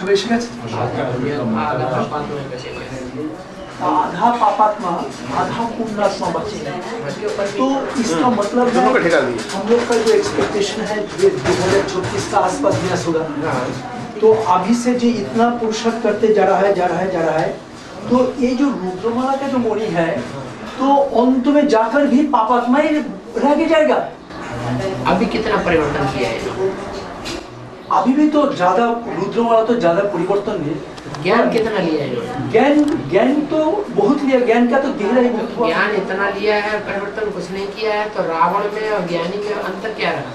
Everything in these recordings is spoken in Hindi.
সব এসে গেছে। आधा पापात्मा आधा पुण्यात्मा बचेगा। तो इसका मतलब है हम लोग का जो एक्सपेक्टेशन है 2036 का आसपास विनाश होगा। तो अभी से जो इतना पुरुषार्थ करते जा रहा है, तो ये जो रुद्रमाला का जो मणि है, तो अंत में जाकर भी पापात्मा ही रह जाएगा। अभी कितना परिवर्तन किया है? अभी भी तो ज्यादा रुद्रमाला तो ज्यादा परिवर्तन नहीं। ज्ञान कितना लिया है? ज्ञान तो बहुत लिया, ज्ञान का तो गहरा ही बहुत हुआ। ज्ञान इतना लिया है, परिवर्तन कुछ नहीं किया है, तो रावण में और ज्ञानी में अंतर क्या रहा?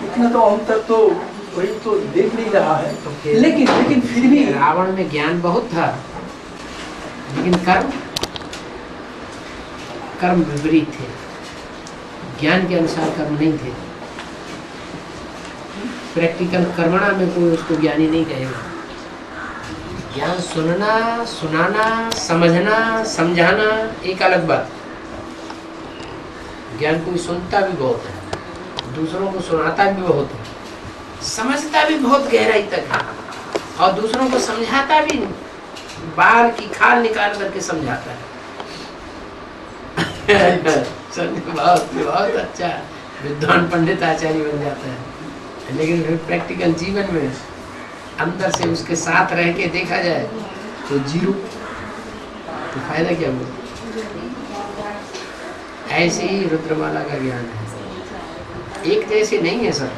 इतना तो अंतर तो वही तो देख नहीं रहा है। लेकिन फिर भी रावण में ज्ञान बहुत था, लेकिन कर्म विपरीत थे, ज्ञान के अनुसार कर्म नहीं थे। प्रैक्टिकल कर्मणा में कोई उसको ज्ञानी नहीं कहेगा। ज्ञान सुनना, सुनाना, समझना, समझाना एक अलग बात। ज्ञान कोई सुनता भी बहुत है, दूसरों को सुनाता भी बहुत है, समझता भी बहुत गहराई तक है, और दूसरों को समझाता भी बाल की खाल निकाल करके समझाता है। बहुत अच्छा विद्वान पंडित आचार्य बन जाता है। लेकिन फिर प्रैक्टिकल जीवन में अंदर से उसके साथ रह के देखा जाए तो जीरो, तो फायदा क्या हुआ? ऐसे ही रुद्रमाला का ज्ञान है, एक जैसे नहीं है सब,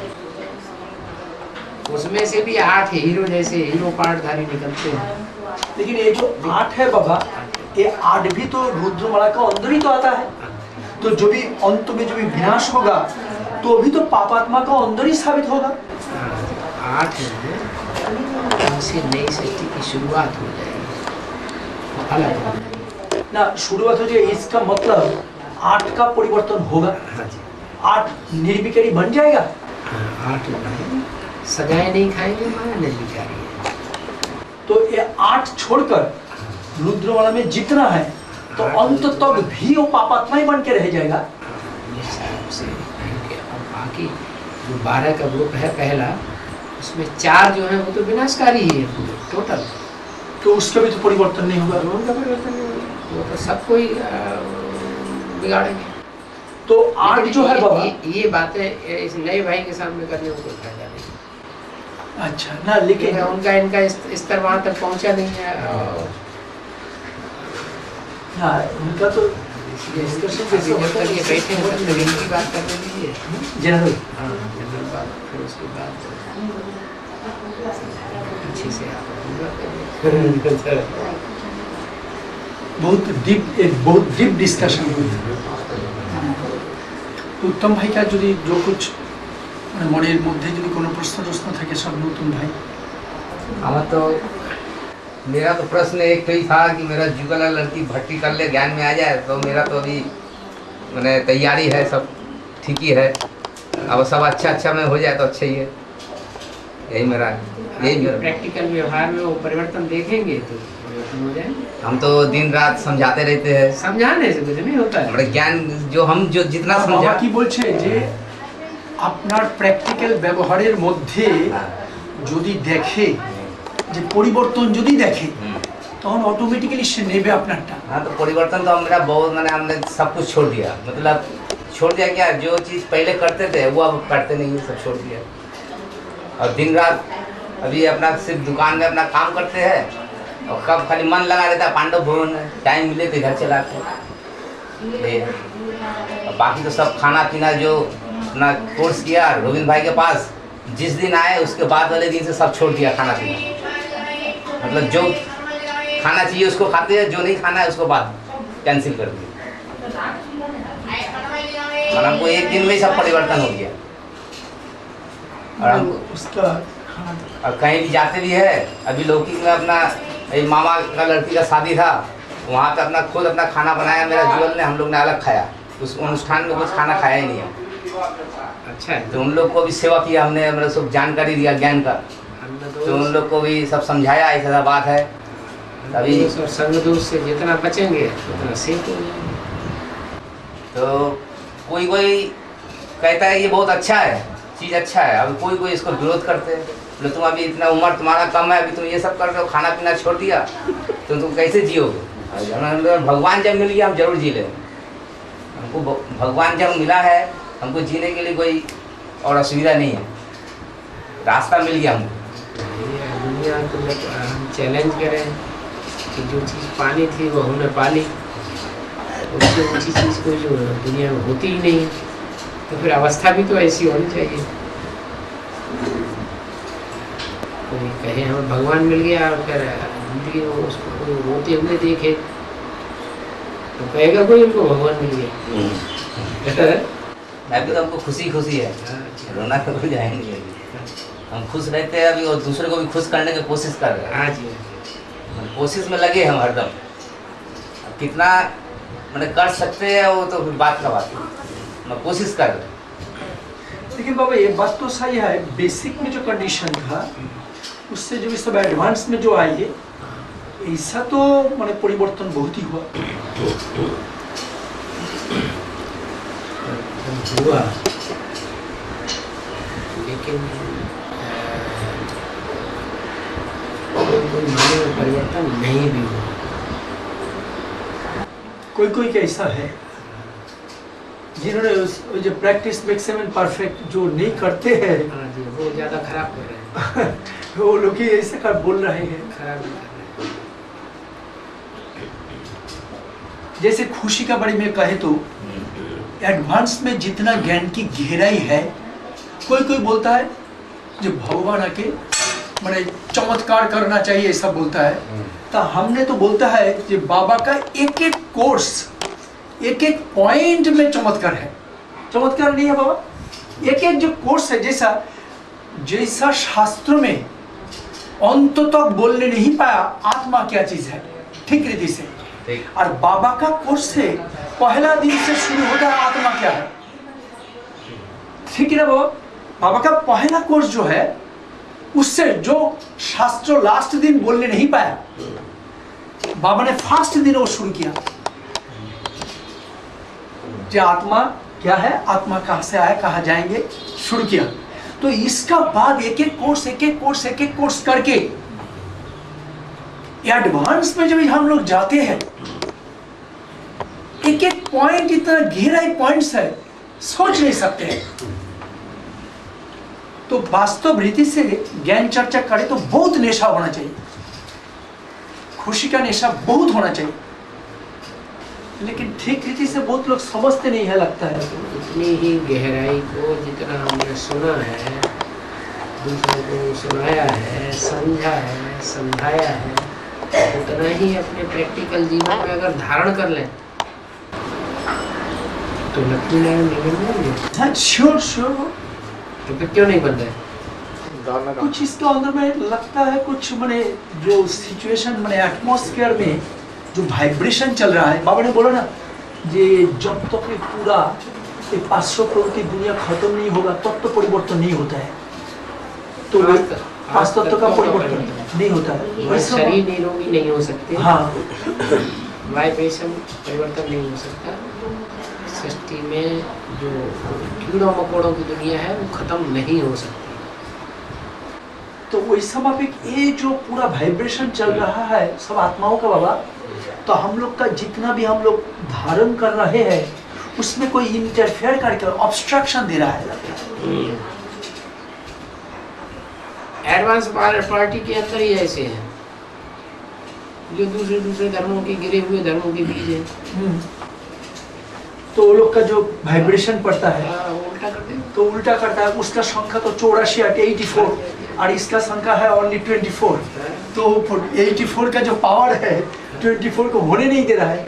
उसमें से भी 8 हीरो जैसे हीरो पार्टधारी निकलते हैं। लेकिन ये जो 8 है बाबा, ये 8 भी तो रुद्रमाला का अंदर ही तो आता है। तो जो भी अंत में जो भी विनाश होगा, तो भी तो पापात्मा का अंदर ही साबित होगा। 8 में उनसे नई सृष्टि की शुरुआत हो जाएगी, अलग ना शुरुआत हो जाए, इसका मतलब 8 का परिवर्तन होगा। 8 निर्विकारी बन जाएगा। 8 सजाए नहीं खाएंगे, हमारा निर्विकारी है। तो ये 8 छोड़कर रुद्रमाला में जितना है, तो अंत तक भी वो पापात्मा ही बन के रह जाएगा। बाकी जो 12 का ग्रुप है पहला, उसमें 4 जो है वो तो विनाशकारी ही है पूरे टोटल। तो उसका भी तो परिवर्तन नहीं होगा। उनका परिवर्तन नहीं होगा, वो तो सबको ही बिगाड़ेंगे। तो 8 जो है बाबा, ये बातें इस नए भाई के सामने करने में कोई फायदा नहीं। अच्छा ना, लेकिन उनका इनका स्तर वहाँ तक पहुँचा नहीं है। हाँ, उनका तो डिस्कशन जैसे होता है, ये बैठे हैं तब तक इनकी बात करने दीजिए जनरल। हाँ, जनरल बात, फिर उसके बाद अच्छे से आप पूरा करिए। बहुत डीप डिस्कशन हुई। तो उत्तम भाई का जो कुछ মনের মধ্যে যদি কোনো প্রশ্ন থাকে সব নতুন ভাই। हमारा तो मेरा तो प्रश्न एक तो ही था कि मेरा जुगल लड़की भर्ती कर ले, ज्ञान में आ जाए, तो मेरा तो अभी मैंने तैयारी है, सब ठीक ही है। अब सब अच्छा में हो जाए तो अच्छा ही है। यही मेरा प्रैक्टिकल व्यवहार में वो परिवर्तन देखेंगे तो परिवर्तन हो जाए। हम तो दिन रात समझाते रहते हैं, समझाने से कुछ नहीं होता है। हमारे ज्ञान जो हम जो जितना समझा কি বলছে যে আপনার প্র্যাকটিক্যাল ব্যবহারের মধ্যে যদি দেখে যে পরিবর্তন যদি দেখে, তখন অটোমেটিক্যালি সে নেবে আপনারটা। हाँ, तो परिवर्तन तो मेरा बहुत, मैंने हमने सब कुछ छोड़ दिया। मतलब छोड़ दिया क्या, जो चीज़ पहले करते थे वो अब करते नहीं है, सब छोड़ दिया। और दिन रात अभी अपना सिर्फ दुकान में अपना काम करते हैं, और कब खाली मन लगा रहता है पांडव भवन में, टाइम मिले तो घर चलाते हैं। बाकी तो सब खाना पीना जो अपना कोर्स किया गोविंद भाई के पास, जिस दिन आए उसके बाद वाले दिन से सब छोड़ दिया खाना पीना। मतलब जो खाना चाहिए उसको खाते हैं, जो नहीं खाना है उसको बाद कैंसिल कर दिया। और हमको एक दिन में ही सब परिवर्तन हो गया। और हम उसका और कहीं भी जाते भी है, अभी लौकी में अपना मामा का लड़की का शादी था, वहाँ पे अपना खुद अपना खाना बनाया मेरा जुगल ने, हम लोग ने अलग खाया। उस अनुष्ठान में कुछ खाना खाया ही नहीं है। अच्छा है, तो उन लोग को भी सेवा किया हमने, मतलब सब जानकारी दिया ज्ञान का, तो उन लोग को भी सब समझाया ऐसा बात है। तभी और संग दोष से जितना बचेंगे उतना सेफ हो जाएंगे। तो कोई कहता है ये बहुत अच्छा है, चीज़ अच्छा है। अब कोई कोई इसको विरोध करते हैं, बोले तुम अभी इतना उम्र तुम्हारा कम है, अभी तुम ये सब कर रहे हो, खाना पीना छोड़ दिया, तो तुम कैसे जियोगे? भगवान जब मिल गया हम जरूर जी लेंगे। हमको भगवान जब मिला है, हमको जीने के लिए कोई और असुविधा नहीं है, रास्ता मिल गया हमको। दुनिया को जब हम चैलेंज करें कि जो चीज़ पानी थी वो हमने पाली, उससे ऊँची चीज़ कोई जो दुनिया में होती ही नहीं, तो फिर अवस्था भी तो ऐसी होनी चाहिए। कोई कहे हमें भगवान मिल गया और फिर जिंदगी में उसको कोई रोते हुए देखे तो कहेगा कोई उनको भगवान मिल गया। अभी तो हमको खुशी खुशी है, रोना तो भूल जाएंगे। हम खुश रहते हैं अभी, और दूसरे को भी खुश करने की कोशिश कर रहे हैं। हाँ जी, कोशिश में लगे हम हरदम। अब कितना मतलब कर सकते हैं वो तो फिर बात का बात है, मैं कोशिश कर रहे हैं। लेकिन बाबा ये बात तो सही है, बेसिक में जो कंडीशन था उससे जो इस सब एडवांस में जो आई है, ऐसा तो माने परिवर्तन बहुत ही हुआ। हुआ, लेकिन कोई माने में परिवर्तन नहीं भी हुआ। कोई कैसा है जिन्होंने जो प्रैक्टिस मेक्स मैन परफेक्ट जो नहीं करते हैं, हाँ जी, वो ज़्यादा खराब कर रहे हैं। वो लोग ही ऐसे कर बोल रहे हैं। खराब नहीं कर रहे हैं। जैसे खुशी का बड़ी में कहे तो एडवांस में जितना ज्ञान की गहराई है, कोई बोलता है जो भगवान आके मैंने चमत्कार करना चाहिए ऐसा बोलता है, तो हमने तो बोलता है कि बाबा का एक एक कोर्स एक एक पॉइंट में चमत्कार है। चमत्कार नहीं है बाबा, एक एक जो कोर्स है, जैसा शास्त्रों में अंत तक बोलने नहीं पाया आत्मा क्या चीज है ठीक रीति से, और बाबा का कोर्स से पहला दिन से शुरू होता है आत्मा क्या है। ठीक है ना बाबा? बाबा का पहला कोर्स जो है उससे जो शास्त्र लास्ट दिन बोलने नहीं पाया, बाबा ने फर्स्ट दिन वो शुरू किया। जो आत्मा क्या है, आत्मा कहां से आया कहां जाएंगे, शुरू किया। तो इसका बाद एक एक कोर्स करके एडवांस में जब हम लोग जाते हैं, एक एक पॉइंट इतना गहराई पॉइंट्स है, सोच नहीं सकते हैं। तो वास्तव रीति से ज्ञान चर्चा करे तो बहुत नेशा होना चाहिए, खुशी का नेशा बहुत होना चाहिए, लेकिन ठीक रीति से बहुत लोग समझते नहीं है लगता है। इतनी ही गहराई को जितना हमने सुना है, दूसरों को सुनाया है, समझा है, समझाया है, उतना ही अपने प्रैक्टिकल जीवन में अगर धारण कर लें तो लक्ष्मी नारायण नहीं बन जाएंगे। हाँ श्योर। तो फिर क्यों नहीं बन रहे? कुछ इसका अंदर में लगता है, कुछ मैंने जो सिचुएशन मैंने एटमॉस्फेयर में जो वाइब्रेशन चल रहा है, बाबा ने बोला ना ये जब तक ये पूरा 500 करोड़ की दुनिया खत्म नहीं होगा तब तो परिवर्तन नहीं होता है। तो पांच तत्व का परिवर्तन नहीं होता है, शरीर निरोगी नहीं हो सकते। हाँ, वाइब्रेशन परिवर्तन नहीं हो सकता। सृष्टि में जो कीड़ों मकोड़ों की दुनिया है वो खत्म नहीं हो सकती। तो वही स्वाभाविक ये जो पूरा वाइब्रेशन चल रहा है सब आत्माओं का बाबा, तो हम लोग का जितना भी हम लोग धारण कर रहे हैं उसमें कोई इंटरफेयर करके ऑब्स्ट्रक्शन दे रहा है। एडवांस पार्टी के अंदर ही ऐसे हैं जो दूसरे धर्मों के गिरे हुए धर्मों के बीच हैं। तो वो लोग का जो वाइब्रेशन पड़ता है उल्टा करते हैं। तो उल्टा करता है। उसका संख्या तो 84 और इसका संख्या है ओनली 24। तो 84 का जो पावर है 24 को होने नहीं दे रहा है।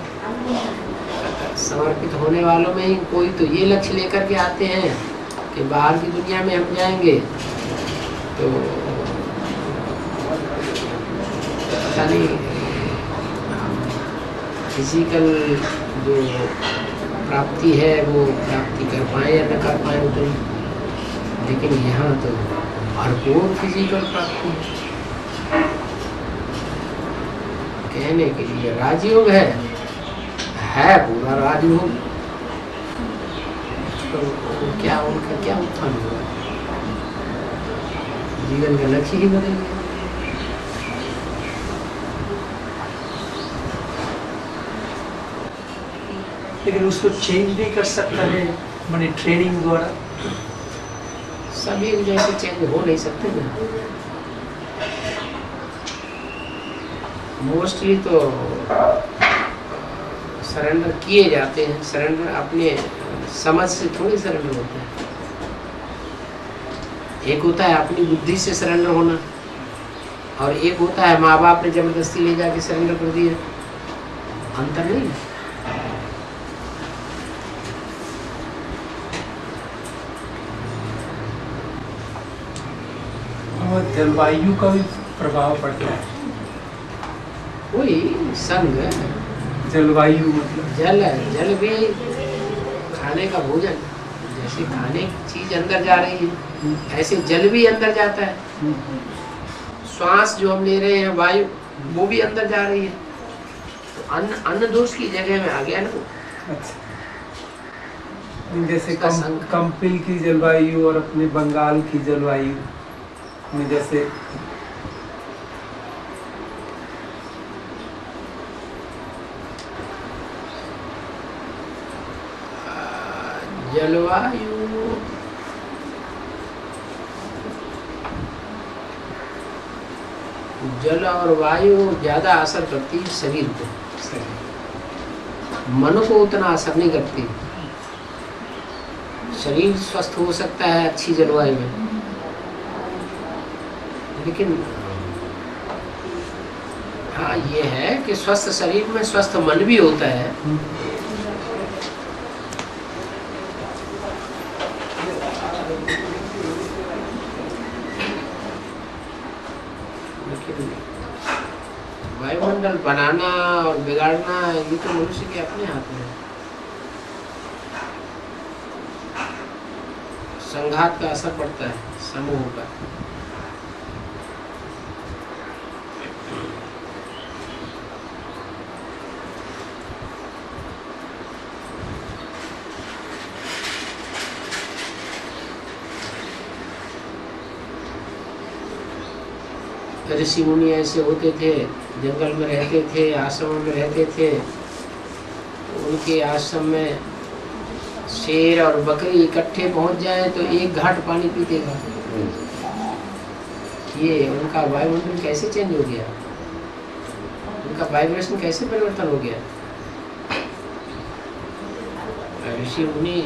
समर्पित होने वालों में ही कोई तो ये लक्ष्य लेकर के आते हैं कि बाहर की दुनिया में हम जाएंगे तो पता नहीं फिजिकल जो प्राप्ति है वो प्राप्ति कर पाए या न कर पाए तो, लेकिन यहाँ तो भरपूर फिजिकल प्राप्ति कहने के लिए राजयोग है पूरा राजयोग। तो तो क्या उनका क्या उत्थान हुआ? जीवन का लक्ष्य ही बदल गया। लेकिन उसको चेंज नहीं कर सकता है माने ट्रेनिंग द्वारा। सब एक जैसे चेंज हो नहीं सकते ना। मोस्टली तो सरेंडर किए जाते हैं। सरेंडर अपने समझ से थोड़ी सरेंडर होते हैं। एक होता है अपनी बुद्धि से सरेंडर होना, और एक होता है माँ बाप ने जबरदस्ती ले जाके सरेंडर कर दिया। अंतर नहीं है। और जलवायु का भी प्रभाव पड़ता है। वही संग जलवायु मतलब जल भी खाने का भोजन, जैसे खाने की चीज अंदर जा रही है ऐसे जल भी अंदर जाता है। श्वास जो हम ले रहे हैं वायु वो भी अंदर जा रही है। तो अन्न दोष की जगह में आ गया ना। अच्छा, जैसे कंपिल की जलवायु और अपने बंगाल की जलवायु में जैसे जलवायु जल और वायु ज्यादा असर करती है शरीर को, मन को उतना असर नहीं करती। शरीर स्वस्थ हो सकता है अच्छी जलवायु में, लेकिन हाँ ये है कि स्वस्थ शरीर में स्वस्थ मन भी होता है। वायुमंडल बनाना और बिगाड़ना ये तो मनुष्य के अपने हाथ में है। संघात का असर पड़ता है समूह का। ऋषि मुनि ऐसे होते थे, जंगल में रहते थे, आश्रम में रहते थे। उनके आश्रम में शेर और बकरी इकट्ठे पहुंच जाए तो एक घाट पानी पीतेगा। ये उनका वायुमंडल कैसे चेंज हो गया, उनका वाइब्रेशन कैसे परिवर्तन हो गया। ऋषि मुनि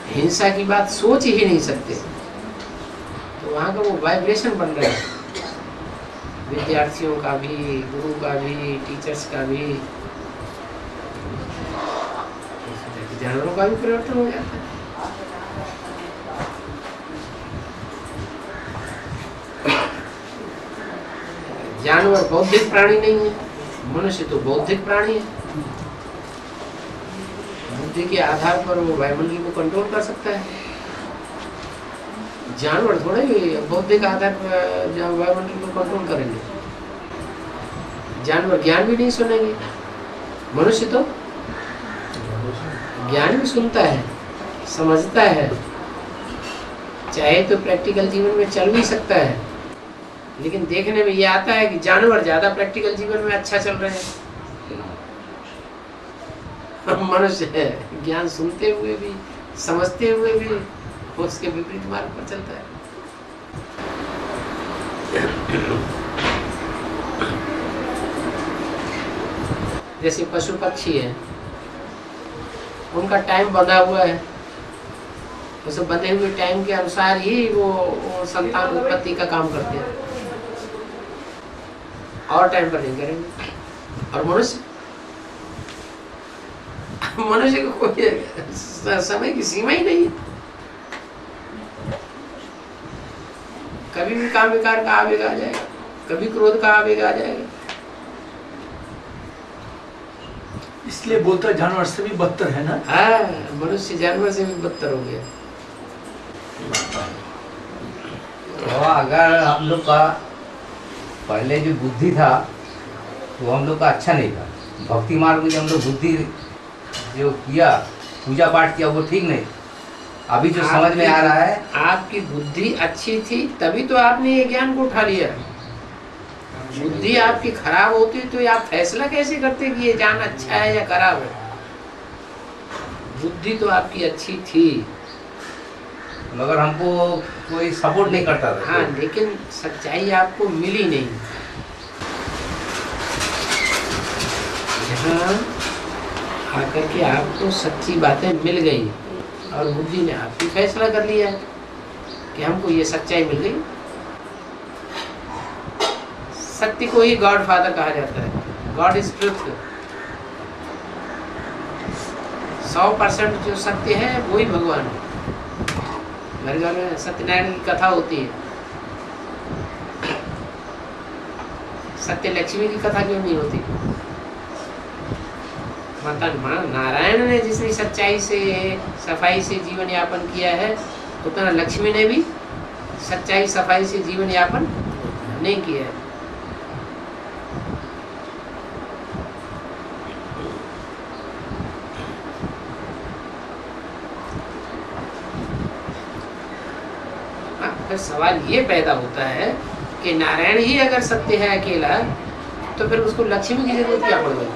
हिंसा की बात सोच ही नहीं सकते, तो वहाँ का वो वाइब्रेशन बन रहा है। विद्यार्थियों का भी, गुरु का भी, टीचर्स का भी, जानवरों का भी परिवर्तन हो जाता है। जानवर बौद्धिक प्राणी नहीं है, मनुष्य तो बौद्धिक प्राणी है। बुद्धि के आधार पर वो वायुमंडल को कंट्रोल कर सकता है। जानवर थोड़े ही बौद्धिक आधार पर वायुमंडल को कंट्रोल करेंगे। जानवर ज्ञान भी नहीं सुनेंगे, मनुष्य तो ज्ञान भी सुनता है, समझता है, चाहे तो प्रैक्टिकल जीवन में चल भी सकता है। लेकिन देखने में ये आता है कि जानवर ज्यादा प्रैक्टिकल जीवन में अच्छा चल रहे हैं। मनुष्य है ज्ञान सुनते हुए भी, समझते हुए भी उसके विपरीत मार्ग पर चलता है। जैसे पशु पक्षी है, उनका टाइम बंधा हुआ है, उस बंधे हुए टाइम के अनुसार ही वो संतान उत्पत्ति का काम करते हैं, और टाइम पर नहीं करेंगे। और मनुष्य को कोई समय की सीमा ही नहीं है। कभी भी काम विकार का आवेग आ जाएगा, कभी क्रोध का आवेग आ जाएगा। इसलिए बोलता है जानवर से भी बदतर है ना। हाँ, मनुष्य जानवर से भी बदतर हो गया। तो अगर हम लोग का पहले जो बुद्धि था वो हम लोग का अच्छा नहीं था। भक्ति मार्ग में जो हम लोग बुद्धि जो किया, पूजा पाठ किया, वो ठीक नहीं। अभी जो समझ में आ रहा है, आपकी बुद्धि अच्छी थी तभी तो आपने ये ज्ञान को उठा लिया। बुद्धि आपकी खराब होती तो आप फैसला कैसे करते कि ये ज्ञान अच्छा है या खराब है? बुद्धि तो आपकी अच्छी थी, मगर हमको कोई सपोर्ट नहीं करता था। हाँ, लेकिन सच्चाई आपको मिली नहीं। यहाँ आकर के आपको सच्ची बातें मिल गई और बुद्धि ने आपकी फैसला कर लिया है कि हमको ये सच्चाई मिल गई। सत्य को ही गॉड फादर कहा जाता है। God is truth. 100% जो सत्य है वही भगवान है। मेरे घर में सत्यनारायण की कथा होती है। सत्य लक्ष्मी की कथा क्यों नहीं होती? माता नारायण ने जितनी सच्चाई से सफाई से जीवन यापन किया है उतना लक्ष्मी ने भी सच्चाई सफाई से जीवन यापन नहीं किया है। फिर सवाल ये पैदा होता है कि नारायण ही अगर सत्य है अकेला तो फिर उसको लक्ष्मी की जरूरत क्या पड़ गई?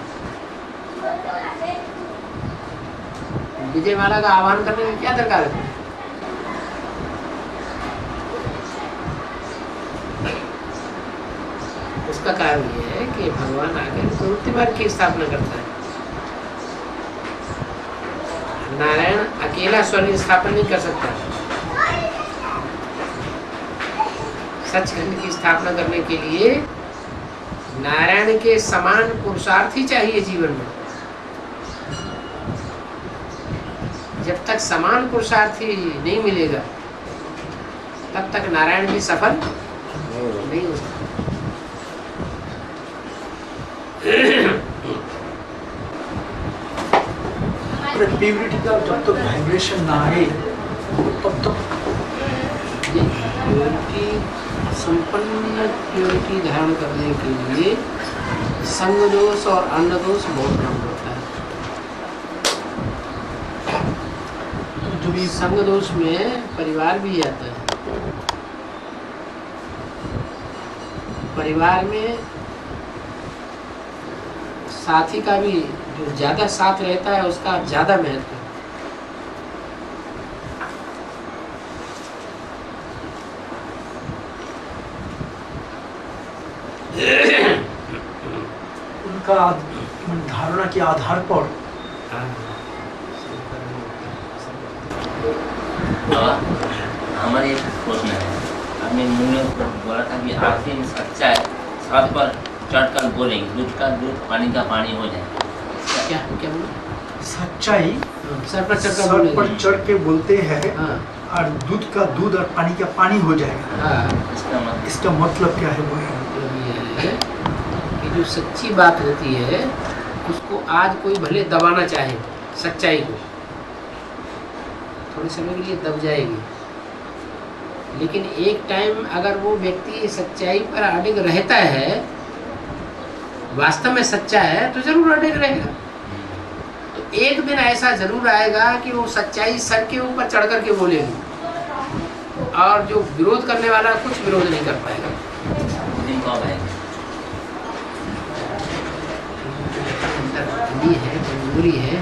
विजय माला का आह्वान करने में क्या दरकार है? उसका कारण ये है कि भगवान आकर प्रवृत्ति मार्ग की स्थापना करता है। नारायण अकेला स्वर्ग स्थापन नहीं कर सकता। सचखंड की स्थापना करने के लिए नारायण के समान पुरुषार्थ ही चाहिए जीवन में। जब तक समान पुरुषार्थी नहीं मिलेगा तब तक नारायण भी सफल नहीं हो सकता। प्योरिटी का जब तक वाइब्रेशन ना आए तब तक प्योरिटी संपन्न प्योरिटी धारण करने के लिए संग दोष और अन्न दोष बहुत कम होता है। जो भी संग दोष में परिवार भी आता है। परिवार में साथी का भी जो ज्यादा साथ रहता है उसका ज्यादा महत्व है। उनका धारणा के आधार पर हमारे एक प्रश्न है। आपने मुंह में बोला था कि आखिर सच्चा है, साथ पर चढ़कर बोलेंगे, दूध का दूध पानी का पानी हो जाए। क्या क्या बोला? सच्चाई सर पर सर पर चढ़ के बोलते हैं। हाँ। और दूध का दूध और पानी का पानी हो जाएगा। हाँ। इसका मतलब क्या है? वो मतलब ये है कि जो सच्ची बात होती है उसको आज कोई भले दबाना चाहे, सच्चाई को थोड़े समय के लिए दब जाएगी, लेकिन एक टाइम अगर वो व्यक्ति सच्चाई पर अडिग रहता है, वास्तव में सच्चा है, तो जरूर अडिग रहेगा। तो एक दिन ऐसा जरूर आएगा कि वो सच्चाई सर के ऊपर चढ़ करके बोलेगी और जो विरोध करने वाला कुछ विरोध नहीं कर पाएगा। दिन कब आएगा? है कमजोरी है,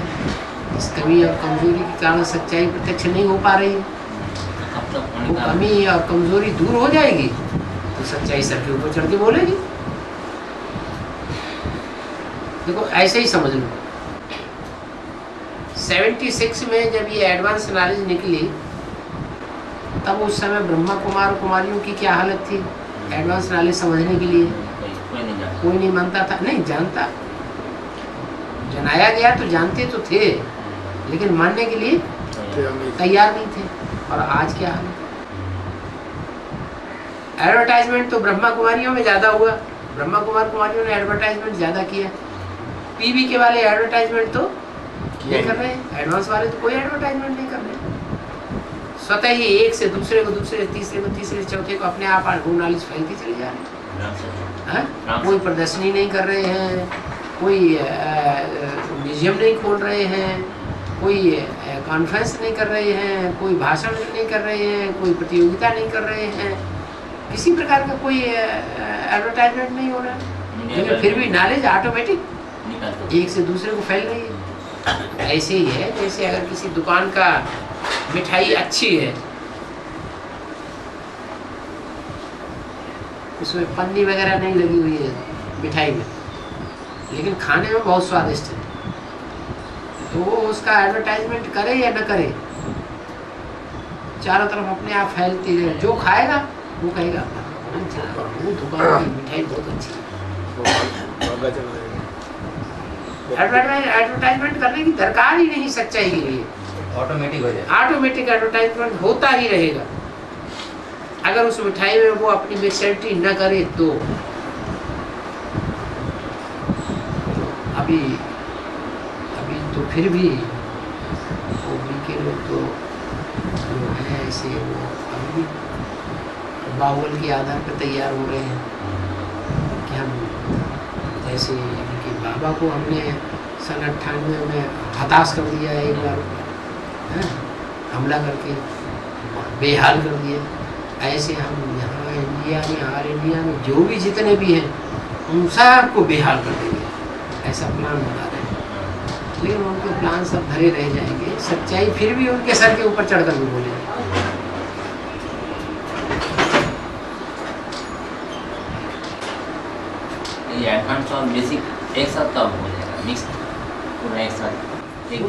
इस कमी और कमजोरी के कारण सच्चाई प्रत्यक्ष नहीं हो पा रही। वो कमी और कमजोरी दूर हो जाएगी तो सच्चाई सर के ऊपर चढ़ के बोलेगी। देखो ऐसे ही समझ लो, 76 में जब ये एडवांस नॉलेज निकली तब उस समय ब्रह्मा कुमार और कुमारियों की क्या हालत थी एडवांस नॉलेज समझने के लिए? कोई नहीं मानता था, नहीं जानता, जनाया गया तो जानते तो थे लेकिन मानने के लिए तैयार नहीं थे। और आज क्या हाल है? एडवर्टाइजमेंट तो ब्रह्मा कुमारियों में ज्यादा हुआ, ब्रह्मा कुमार कुमारियों ने एडवर्टाइजमेंट ज्यादा किया। पीवी के वाले एडवर्टाइजमेंट तो नहीं कर रहे, एडवांस वाले तो कोई एडवर्टाइजमेंट नहीं कर रहे। स्वतः ही एक से दूसरे को, दूसरे तीसरे को, तीसरे चौथे को अपने आप नॉलेज फैलती चली जा रही है। कोई प्रदर्शनी नहीं कर रहे हैं, कोई म्यूजियम नहीं खोल रहे हैं, कोई कॉन्फ्रेंस नहीं कर रहे हैं, कोई भाषण नहीं कर रहे हैं, कोई प्रतियोगिता नहीं कर रहे हैं, किसी प्रकार का कोई एडवर्टाइजमेंट नहीं हो रहा है, लेकिन फिर भी नॉलेज ऑटोमेटिक एक से दूसरे को फैल रही है। ऐसे ही है जैसे अगर किसी दुकान का मिठाई अच्छी है, उसमें पन्नी वगैरह नहीं लगी हुई है मिठाई में, लेकिन खाने में बहुत स्वादिष्ट है, तो वो उसका एडवर्टाइजमेंट करे या न करे, चारों तरफ अपने आप फैलती है। जो खाएगा वो कहेगा वो दुकान की मिठाई बहुत अच्छी है। एडवर्टाइजमेंट करने की दरकार ही नहीं सच्चाई के लिए, ऑटोमेटिक हो जाए, ऑटोमेटिक एडवर्टाइजमेंट होता ही रहेगा। अगर उस मिठाई में वो अपनी मिक्सरिटी न करे तो अभी तो फिर भी वो के लोग तो जो है ऐसे वो अभी भी बाहुबल के आधार पर तैयार हो रहे हैं कि हम जैसे इनके बाबा को हमने सन 98 में हताश कर दिया एक बार, हमला करके बेहाल कर दिया। ऐसे हम यहाँ इंडिया में हमारे इंडिया में जो भी जितने भी हैं उन सबको बेहाल कर देंगे, ऐसा प्लान बना रहे हैं। लेकिन उनके प्लान सब धरे रह जाएंगे, सच्चाई फिर भी उनके सर के ऊपर चढ़कर भी बोलेंगे। एडवांस और बेसिक एक साथ कब हो जाएगा, मिक्स पूरा एक साथ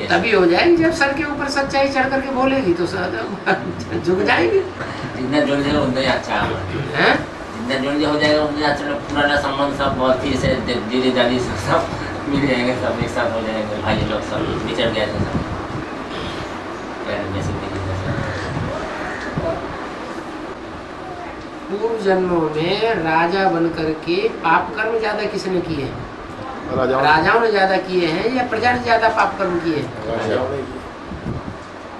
तभी हो जाएगी जब सर के ऊपर सच्चाई चढ़ करके बोलेगी तो झुक जाएगी। जितना जल्दी हो उतना ही अच्छा है, जितना जल्दी हो जाएगा उतना अच्छा। पुराना संबंध सब बहुत ही से धीरे धीरे सब मिल जाएंगे, सब एक साथ हो जाएंगे, भाई लोग सब बिछड़ गए थे सब। पूर्व जन्मों में राजा बनकर के पाप कर्म ज्यादा किसने किए हैं? राजाओं ने ज्यादा किए हैं या प्रजा ने ज्यादा पाप कर्म किए हैं?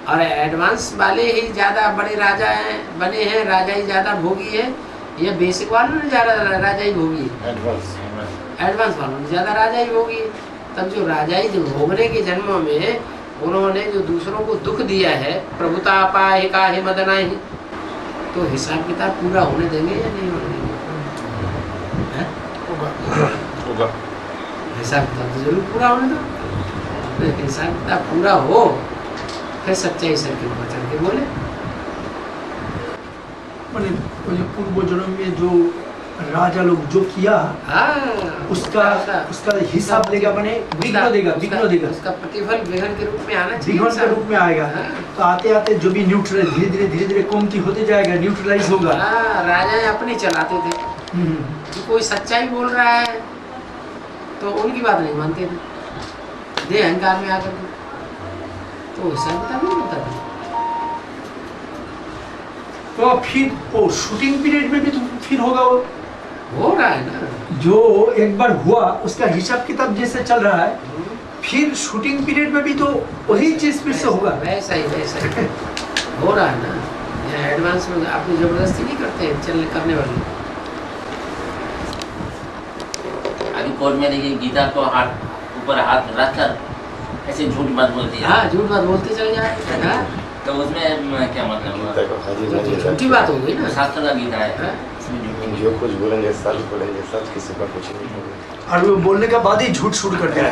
और एडवांस वाले ही ज्यादा बड़े राजा हैं, बने हैं, राजा ही ज्यादा भोगी है, या बेसिक वालों ने ज्यादा राजा ही भोगी है? एडवांस वालों ने ज्यादा राजा ही भोगी है। तब जो राजा ही जो भोगने के जन्मों में उन्होंने जो दूसरों को दुख दिया है, प्रभुता पाए काहे मदना ही, तो हिसाब किताब पूरा होने देंगे या नहीं होने देंगे? होगा। हिसाब किताब तो जरूर पूरा होने दो। हिसाब किताब पूरा हो फिर सच्चाई सर के ऊपर चढ़ के बोले। पूर्व जन्म में जो राजा लोग जो किया उसका हिसाब लेगा, बने विघ्न देगा, उसका प्रतिफल विघ्न के रूप में आना चाहिए, विघ्न के रूप में आएगा। तो आते आते जो भी न्यूट्रल धीरे धीरे कमती होते जाएगा, न्यूट्रलाइज होगा। राजा अपने चलाते थे कि कोई सच्चाई बोल रहा है तो उनकी बात नहीं मानते थे, दे अहंकार में आकर के, तो हिसाब किताब नहीं होता था। तो फिर वो शूटिंग पीरियड में भी तो फिर होगा, वो हो रहा है ना, जो एक बार हुआ उसका हिसाब किताब जैसे चल रहा है, फिर शूटिंग पीरियड में भी तो वही चीज फिर से होगा। वैसा ही हो रहा है ना। यहाँ एडवांस में आपको जबरदस्ती नहीं करते हैं चलने करने वाले। अभी कोर्ट में देखिए गीता को ऊपर हाथ रखकर ऐसे झूठ मत बोलती है। हाँ, झूठ मत बोलते चले जाए। तो उसमें क्या मतलब? झूठी बात हो गई ना, शास्त्र का गीता है। जो कुछ बोलेंगे सच किसी का कुछ नहीं होगा। और वो बोलने के बाद ही झूठ शूट करते हैं।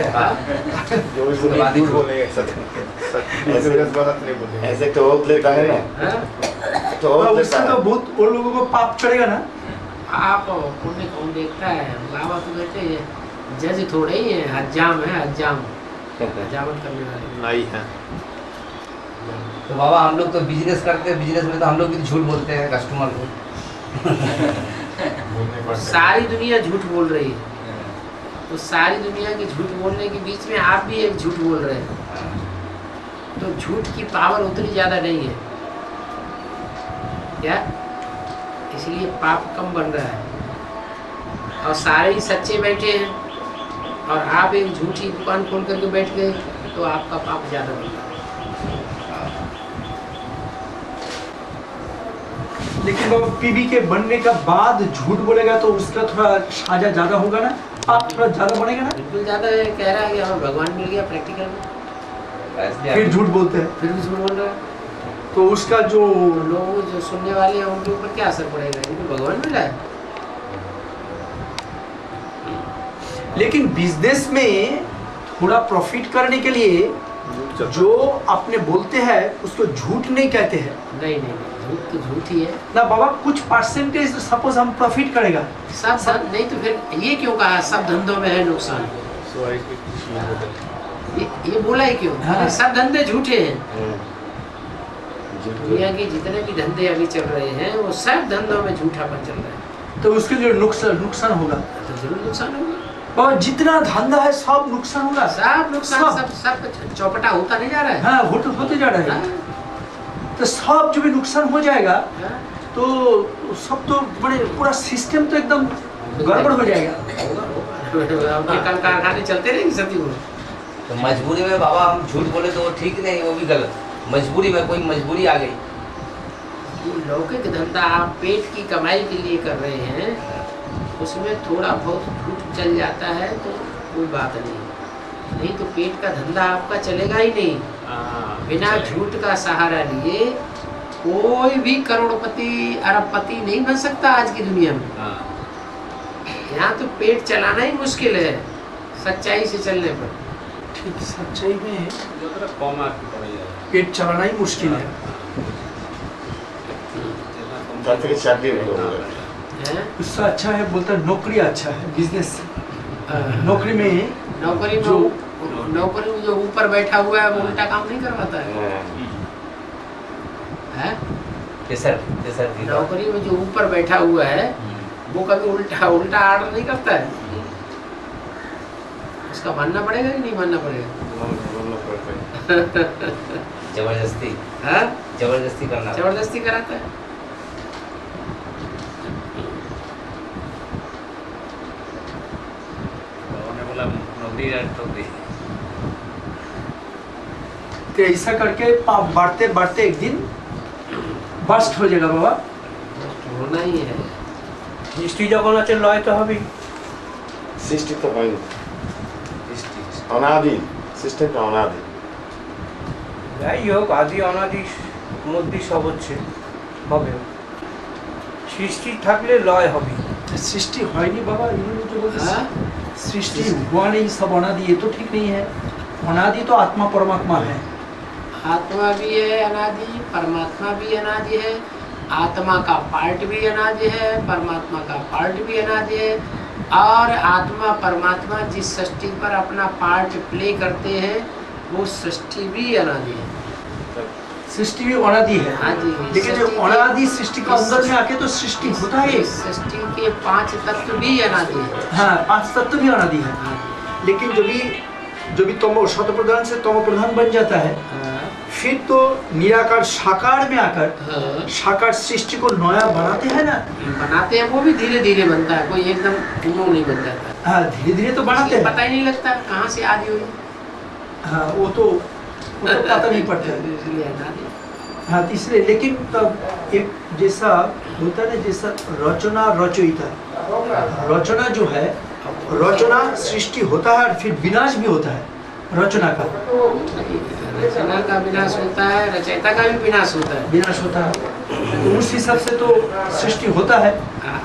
जो भी बोलेंगे सच नहीं, ऐसे तो ओत लेता है ना, तो उससे तो बहुत उन लोगों को पाप चढ़ेगा ना। आप पुण्य कौन देखता है? बाबा तो कहते हैं जज थोड़े ही है, हज्जाम है, हजामत करने वाले नहीं है। तो बाबा हम लोग तो बिजनेस करते हैं, बिजनेस में तो हम लोग भी झूठ बोलते हैं कस्टमर को। सारी दुनिया झूठ बोल रही है, तो सारी दुनिया की झूठ बोलने के बीच में आप भी एक झूठ बोल रहे हैं, तो झूठ की पावर उतनी ज़्यादा नहीं है क्या? इसलिए पाप कम बन रहा है, और सारे ही सच्चे बैठे हैं, और आप एक झूठी दुकान खोल करके बैठ गए तो आपका पाप ज़्यादा बन रहा है। लेकिन वो पीबी के बनने का बाद झूठ बोलेगा तो उसका थोड़ा साजा ज्यादा होगा ना, पाप थोड़ा ज्यादा बनेगा ना। बिल्कुल ज़्यादा कह रहा है कि हमें भगवान मिल गया प्रैक्टिकल में। इसलिए फिर झूठ बोलते हैं, फिर भी झूठ बोल रहा है। तो उसका जो तो लोग जो सुनने वाले हैं उनके ऊपर क्या असर पड़ेगा? इनको भगवान मिला है। लेकिन बिजनेस में थोड़ा प्रॉफिट करने के लिए जो अपने बोलते हैं उसको झूठ नहीं कहते हैं नहीं नहीं नहीं, झूठ तो झूठ ही है ना बाबा। कुछ परसेंटेज सपोज हम प्रॉफिट करेगा, सब नहीं तो फिर ये क्यों कहा सब धंधों में है नुकसान? ये बोला ही क्यों? हाँ। सब धंधे झूठे हैं। दुनिया के जितने भी धंधे अभी चल रहे हैं वो सब धंधों में झूठापन चल रहा है, तो उसके लिए नुकसान होगा। तो जरूर नुकसान होगा। और जितना धंधा है सब नुकसान होगा। सब नुकसान सब चौपटा होता नहीं जा रहा है। हाँ, होते जा रहा है। हाँ, तो सब जो भी नुकसान हो जाएगा हाँ। तो सब तो बड़े पूरा सिस्टम तो एकदम गड़बड़ हो जाएगा। आपके कल कारखाने चलते रहेंगे सती में। तो मजबूरी में बाबा हम झूठ बोले तो वो ठीक नहीं, वो भी गलत। मजबूरी में कोई मजबूरी आ गई, ये लौकिक धंधा आप पेट की कमाई के लिए कर रहे हैं, उसमें थोड़ा बहुत झूठ चल जाता है तो कोई बात नहीं तो पेट का धंधा आपका चलेगा ही नहीं। बिना झूठ का सहारा लिए कोई भी करोड़पति अरबपति नहीं बन सकता आज की दुनिया में। यहाँ तो पेट चलाना ही मुश्किल है सच्चाई से चलने पर। ठीक, सच्चाई में पेट चलाना ही मुश्किल है। हैं? उससे अच्छा है बोलता है नौकरी अच्छा है बिजनेस से। नौकरी में नौकरी में जो ऊपर बैठा हुआ है वो उल्टा काम नहीं करवाता है, हैं? नौकरी में जो ऊपर बैठा हुआ है वो कभी उल्टा ऑर्डर नहीं करता है। उसका मानना पड़ेगा कि नहीं मानना पड़ेगा? जबरदस्ती हाँ? जबरदस्ती करना। जबरदस्ती कराता है। तो ऐसा करके बढ़ते बढ़ते एक दिन बस्ट हो जाएगा बाबा। होना ही है। हिस्ट्री যখন আছে লয় তো হবেই। সৃষ্টি তো হয়নি, অনাদি সিস্টেমটা অনাদি। যাই হোক আদি অনাদির মধ্যে সব হচ্ছে হবে, সৃষ্টি থাকলে লয় হবে। सृष्टि হয়নি বাবা, इन्होंने जो बोला हाँ? सृष्टि हुआ नहीं, सब अनादि, ये तो ठीक नहीं है। अनादि तो आत्मा परमात्मा है। आत्मा भी है अनादि, परमात्मा भी अनादि है। आत्मा का पार्ट भी अनादि है, परमात्मा का पार्ट भी अनादि है। और आत्मा परमात्मा जिस सृष्टि पर अपना पार्ट प्ले करते हैं वो सृष्टि भी अनादि है। सृष्टि भी अनादि है। हाँ जी। लेकिन जो अनादि सृष्टि का अंदर में आके तो सृष्टि होता है। सृष्टि के 5 तत्व भी अनादि है। हाँ, 5 तत्व भी अनादि है। हाँ। लेकिन जो भी तमो शत प्रधान से तमो प्रधान बन जाता है, फिर तो निराकार साकार में आकर हाँ। साकार सृष्टि को नया बनाते हैं ना। बनाते हैं, वो भी धीरे धीरे बनता है, कोई एकदम पूर्ण नहीं बन जाता। हाँ, धीरे धीरे तो बनाते हैं। पता ही नहीं लगता कहाँ से आदि हुई। हाँ, वो तो पता नहीं पड़ता है। इसलिए अनादि। हाँ, इसलिए लेकिन तब एक जैसा होता है ना, जैसा रचना रचयिता, रचना जो है, रचना सृष्टि होता है और फिर विनाश भी होता है रचना का। रचना का विनाश होता है, रचयिता का भी विनाश होता है। विनाश होता है, तो उस हिसाब से तो सृष्टि होता है।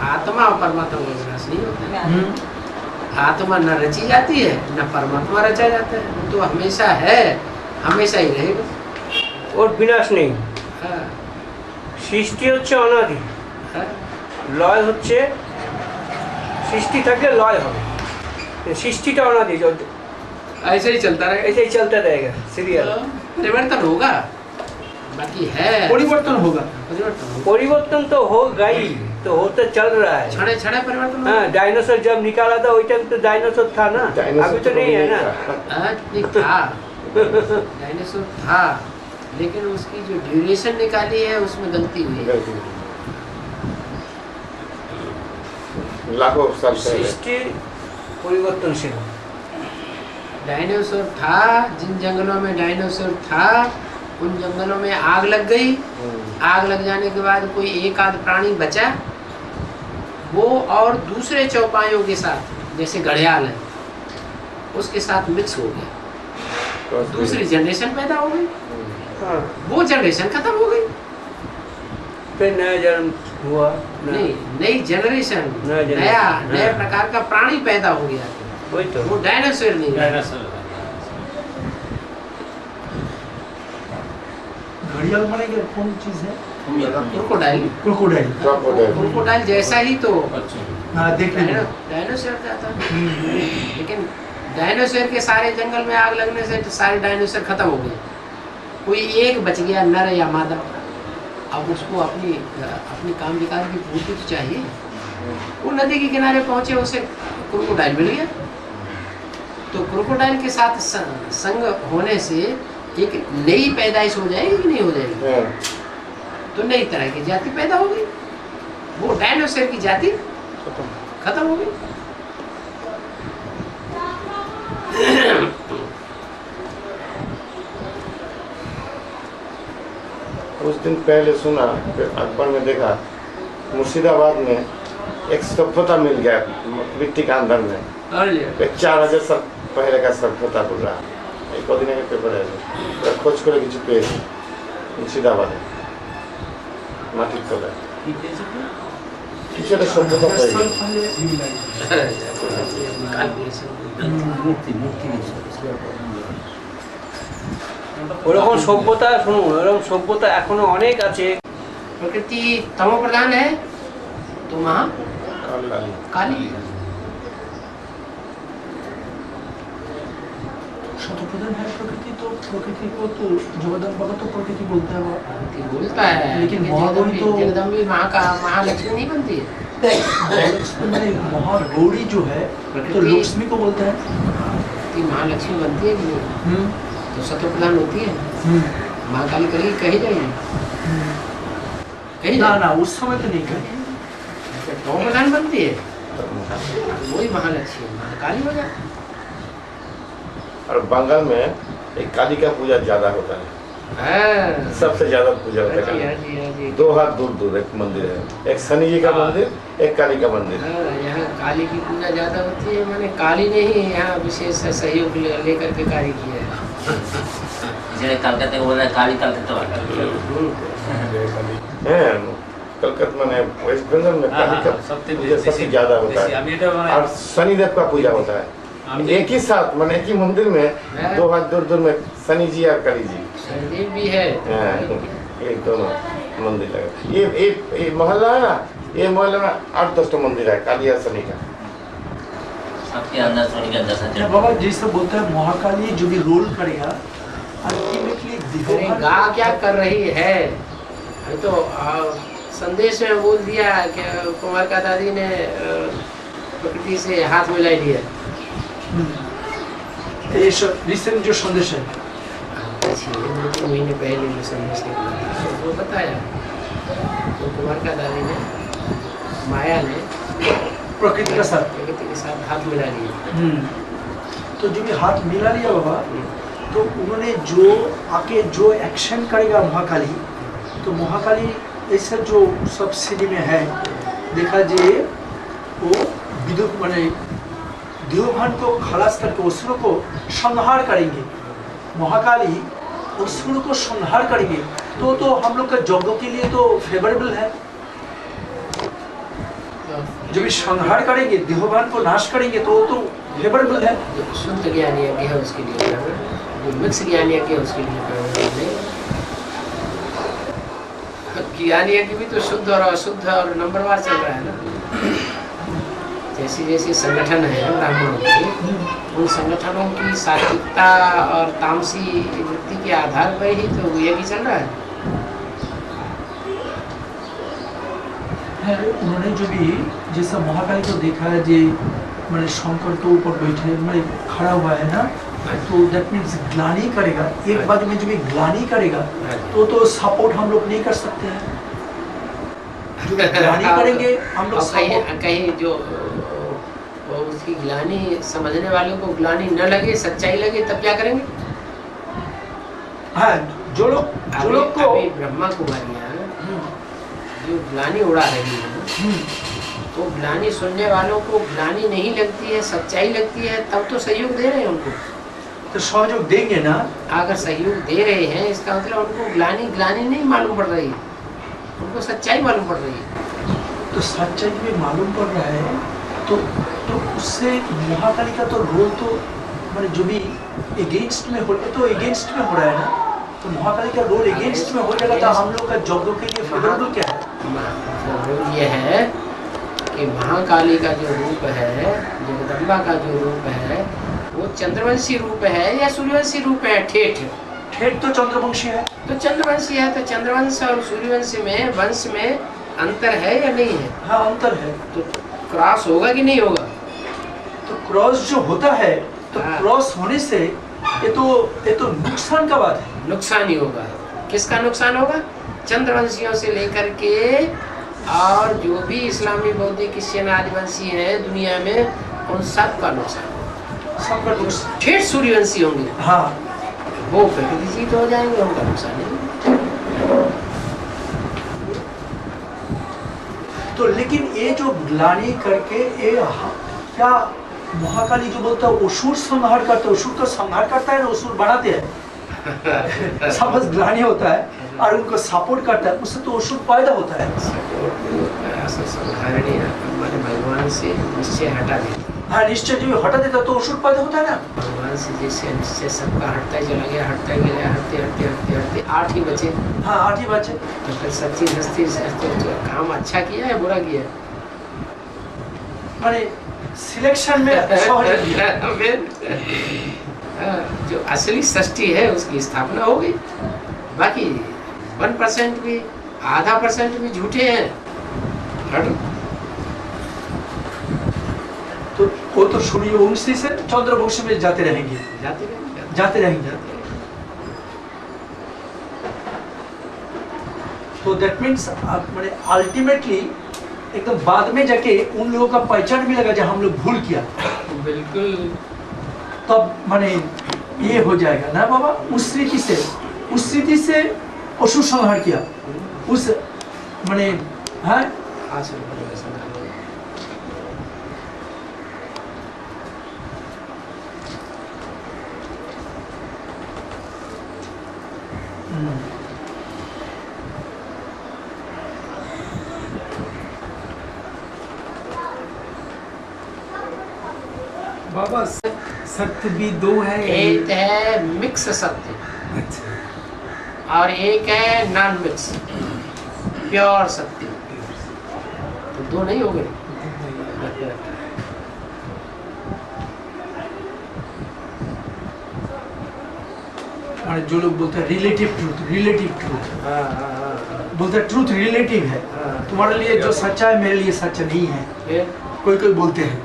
आत्मा और परमात्मा का विनाश नहीं होता है। आत्मा न रची जाती है न परमात्मा रचा जाता है, वो तो हमेशा है, हमेशा ही रहेगा। ওর বিনাশ নেই। हाँ, সৃষ্টি হচ্ছে অনাদি, हाँ। লয় হচ্ছে সৃষ্টি থাকলে লয় হবে, সৃষ্টিটা অনাদি, ऐसे ही चलता रहेगा। ऐसे ही चलता रहेगा सीरियल। परिवर्तन होगा, बाकी है परिवर्तन होगा। परिवर्तन होगा। परिवर्तन तो होगा ही, तो होता चल रहा है। क्षणे क्षणे परिवर्तन होगा। हाँ, डायनासोर जब निकाला था वही टाइम तो डायनासोर था ना, अभी तो नहीं है ना। नहीं था, डायनासोर था, लेकिन उसकी जो ड्यूरेशन निकाली है उसमें गलती हुई है। लाखों साल पहले सृष्टि परिवर्तनशील। डायनासोर था, जिन जंगलों में डायनासोर था उन जंगलों में आग लग गई। आग लग जाने के बाद कोई एक आध प्राणी बचा, वो और दूसरे चौपाइयों के साथ, जैसे घड़ियाल है, उसके साथ मिक्स हो गया। दूसरी जनरेशन पैदा हो गई, हाँ, वो जनरेशन खत्म हो गई। फिर नया जन्म हुआ। नहीं, नई जनरेशन, नया generation, नया हाँ। नए प्रकार का प्राणी पैदा हो गया। वही तो। वो डायनासोर नहीं है। घड़ियाल मानेंगे कौन चीज है? क्रोकोडाइल। क्रोकोडाइल। क्रोकोडाइल जैसा ही तो हाँ देखने में। डायनासोर का था, लेकिन डायनासोर के सारे जंगल में आग लगने से तो सारे डायनासोर खत्म हो गए। कोई एक बच गया, नर या मादा। अब उसको अपनी अपनी काम विकास की पूर्ति तो चाहिए। वो नदी के किनारे पहुंचे, उसे क्रोकोडाइल मिल गया। तो क्रोकोडाइल के साथ संग होने से एक नई पैदाइश हो जाएगी कि नहीं हो जाएगी? तो नई तरह की जाति पैदा हो गई। वो डायनासोर की जाति खत्म हो गई। कुछ दिन पहले सुना, फिर अखबार में देखा, मुर्शिदाबाद में एक सभ्यता मिल गया मिट्टी के अंदर में। एक 4000 साल पहले का सभ्यता बोल रहा है। एक दिन के पेपर है, खोज करे किसी पे मुर्शिदाबाद माटी तले किसी ने सभ्यता ওরকম সভ্যতা, শুনুন, ওরকম সভ্যতা এখনো অনেক আছে। प्रकृति तमो प्रधान है तो महा काली। शतप्रधान है प्रकृति, तो प्रकृति को तो जगदम्ब बाबा तो प्रकृति बोलता है। प्रकृति बोलता है, लेकिन महागौरी तो जगदम्बी महालक्ष्मी नहीं बनती है। महागौरी जो है तो लक्ष्मी को बोलता है। प्रकृति महालक्ष्मी बनती है कि नहीं? तो शतप्रधान होती है। महाकाली करी कही जाएगी, कही ना जाएगी। ना उस समय तो नहीं कही। तमो प्रधान बनती है, वही महालक्ष्मी महाकाली हो जाती है। और बंगाल में एक काली का पूजा ज्यादा होता है, सबसे ज्यादा पूजा होता है। 2 हाथ दूर दूर एक मंदिर है, एक शनि जी का मंदिर, एक काली का मंदिर। यहाँ काली की पूजा ज्यादा होती है। मैंने काली ने ही यहाँ विशेष सहयोग लेकर के कार्य किया है। इसलिए कलकत्ते को बोल रहा है काली कलकत्ता वाला। है कलकत्ता में, वेस्ट बंगाल में काली का पूजा सबसे ज्यादा होता है। और शनिदेव का पूजा होता है एक ही साथ, मैंने एक ही मंदिर में 2 हाथ दूर दूर में शनि जी और काली जी। शनिदेव भी है, एक दोनों मंदिर लगे। ये मोहल्ला है ना, ये मोहल्ला में 8-10 मंदिर है काली और शनि का। सबके अंदर शनि के अंदर सच है। बाबा जैसे बोलता है महाकाली जो भी रोल करेगा अल्टीमेटली गा क्या कर रही है। ये तो संदेश में बोल दिया कि कुमार का दादी ने प्रकृति से हाथ मिला लिया। ये रिसेंट जो संदेश है, 2 महीने पहले जो संदेश निकला वो बताया, तो कुमार का दादी ने माया ने प्रकृति के साथ हाथ मिला लिया। तो जो भी हाथ मिला लिया बाबा, तो उन्होंने जो आके जो एक्शन करेगा महाकाली, तो महाकाली ऐसा जो सब सिटी में है देखा जे वो विद्युत माने देवभान को खलास करके असुरों को संहार करेंगे। महाकाली असुरों को संहार करेंगे तो हम लोग का यज्ञ के लिए तो फेवरेबल है। जब भी संहार करेंगे, देवभान को नाश करेंगे तो फेवरेबल है। शुद्ध ज्ञान यज्ञ है उसके लिए, जो मिक्स ज्ञान यज्ञ है उसके लिए ज्ञान यज्ञ भी तो शुद्ध और अशुद्ध और नंबरवार चल रहा है ना। जैसे जैसे संगठन है ब्राह्मणों के, उन संगठनों की सात्विकता और तामसी वृत्ति के आधार पर ही तो ये भी चल रहा है। उन्होंने जो भी जैसा महाकाली को देखा है, जे मैंने शंकर के ऊपर बैठे मैं खड़ा हुआ है ना, तो दैट मीन्स ग्लानी करेगा। एक बाजू में जो भी ग्लानी करेगा तो सपोर्ट हम लोग नहीं कर सकते हैं। जो ग्लानी करेंगे हम लोग कहीं जो उसकी ग्लानी समझने वालों को ग्लानी न लगे, सच्चाई लगे, तब क्या करेंगे? हाँ, जो लोग को अभी ब्रह्मा कुमारियाँ जो ग्लानी उड़ा रही है, तो ग्लानी सुनने वालों को ग्लानी नहीं लगती है, सच्चाई लगती है, तब तो सहयोग दे रहे हैं उनको। तो सहयोग देंगे ना। अगर सहयोग दे रहे हैं इसका मतलब उनको ग्लानि नहीं मालूम पड़ रही है, उनको सच्चाई मालूम पड़ रही है। तो सच्चाई में मालूम पड़ रहा है तो उससे महाकाली का तो रोल तो मैंने जो भी एगेंस्ट में हो, तो एगेंस्ट में हो रहा है ना, तो महाकाली का रोल एगेंस्ट में हो जाएगा तो हम लोग का जॉब के लिए फेवरेबल क्या है? रोल ये है कि महाकाली का जो रूप है, जगदम्बा का जो रूप है, वो चंद्रवंशी रूप है या सूर्यवंशी रूप है? ठेठ तो चंद्रवंशी है। तो चंद्रवंशी है तो चंद्रवंश और सूर्यवंश में वंश में अंतर है या नहीं है? हाँ अंतर है। तो क्रॉस होगा कि नहीं होगा? तो क्रॉस जो होता है तो क्रॉस होने से ये तो नुकसान का बात है। नुकसान ही होगा। किसका नुकसान होगा? चंद्रवंशियों से लेकर के और जो भी इस्लामी बौद्ध क्रिश्चियन आदिवंशी है दुनिया में, उन सब का नुकसान। सबका नुकसान। ठेठ सूर्यवंशी होंगे, हाँ, वो प्रकृति जीत हो जाएंगे, उनका नुकसान नहीं। तो लेकिन ये जो ग्लानि करके ये क्या महाकाली जो बोलता है असुर संहार करता है, असुर का संहार करता है ना, असुर बनाते हैं समझ ग्लानि होता है और उनको सपोर्ट करता है, उससे तो असुर पैदा होता है। भगवान से निश्चय हटा देता। हाँ निश्चय जो हटा देता तो असुर पैदा होता है ना। भगवान से जैसे निश्चय सबका हटता ही चला गया, हटता ही गया, हटते 8 ही बचे। हाँ 8 ही बचे। तो फिर सच्ची हस्ती काम अच्छा किया है बुरा किया? माने सिलेक्शन में जो असली सृष्टि है उसकी स्थापना हो गई। बाकी 1% भी, आधा % भी झूठे हैं। तो वो तो सूर्यवंशी से चंद्रवंशी में जाते रहेंगे। तो दैट मीन्स माने अल्टीमेटली एकदम बाद में जाके उन लोगों का पहचान मिलेगा जब हम लोग भूल किया। बिल्कुल। तब माने ये हो जाएगा ना बाबा। उस स्थिति से असुर संहार किया उस माने हाँ बाबा सत्य भी 2 है। एक है मिक्स सत्य। अच्छा। और एक है नॉन मिक्स प्योर सत्य। तो 2 नहीं हो गए। जो लोग बोलते हैं रिलेटिव ट्रूथ बोलते हैं ट्रूथ रिलेटिव है। तुम्हारे लिए जो सच्चा है मेरे लिए सच्चा नहीं है। कोई बोलते हैं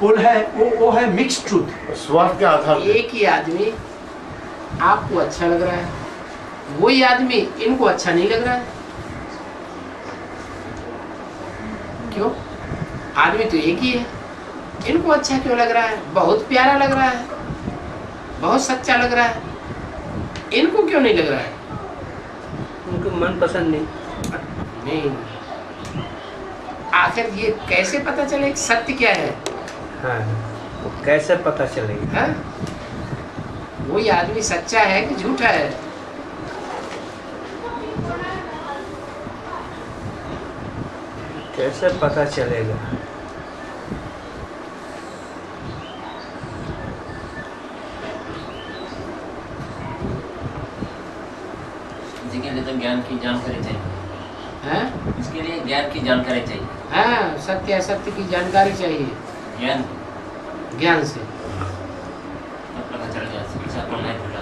वो है मिक्स ट्रूथ। स्वार्थ के आधार पे एक ही आदमी आपको अच्छा लग रहा है, वही आदमी इनको अच्छा नहीं लग रहा है। क्यों? आदमी तो एक ही है, इनको अच्छा क्यों लग रहा है? बहुत प्यारा लग रहा है, बहुत सच्चा लग रहा है, इनको क्यों नहीं लग रहा है? उनको मन पसंद नहीं। आखिर ये कैसे पता चले सत्य क्या है? हाँ, कैसे पता चलेगा? वही आदमी सच्चा है कि झूठा है? कैसे पता चलेगा? इसके लिए तो ज्ञान की जानकारी चाहिए। इसके लिए ज्ञान की जानकारी चाहिए। हाँ, सत्य असत्य की जानकारी चाहिए। ज्ञान से पता चल गया। शिक्षा को नहीं भूला।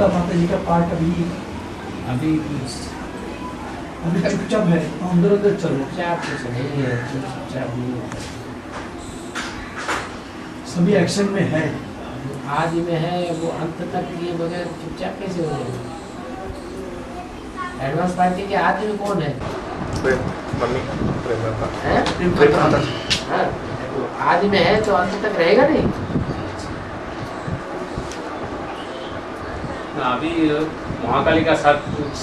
माता जी का पाठ अभी चुपचाप है, अंदर चलो। सभी एक्शन में है, आज में है, वो अंत तक ये बगैर चुपचाप कैसे हो जाएगा? एडवांस पार्टी के आदमी में कौन है? आदि में है तो अंत तक रहेगा नहीं। अभी महाकाली का साथ कुछ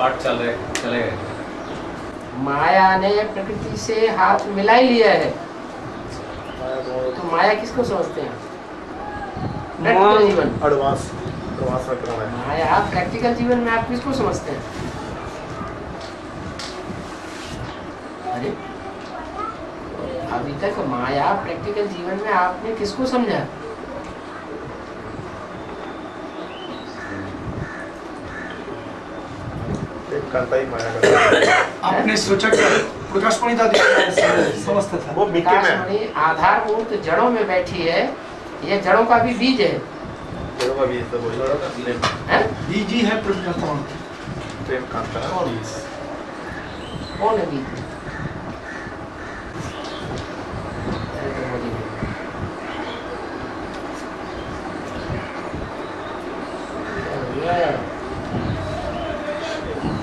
पाठ चलेगा। माया ने प्रकृति से हाथ मिला ही लिया है, तो माया किसको समझते हैं? प्रैक्टिकल जीवन, एडवांस में करना है। माया प्रैक्टिकल जीवन में आप किसको समझते हैं? अरे अभी तक माया प्रैक्टिकल जीवन में आपने किसको समझा? एक कांता ही माया का आपने सोचा कि प्रकाशमणि दादी समझता था वो मिट्टी में प्रकाशमणि आधारभूत जड़ों में बैठी है, ये जड़ों का भी बीज है। जड़ों का बीज तो वही हैं? बीज ही है प्रकाशमणि। प्रेम कांता बीज। कौन है बीज? अरे तो मुझे नहीं।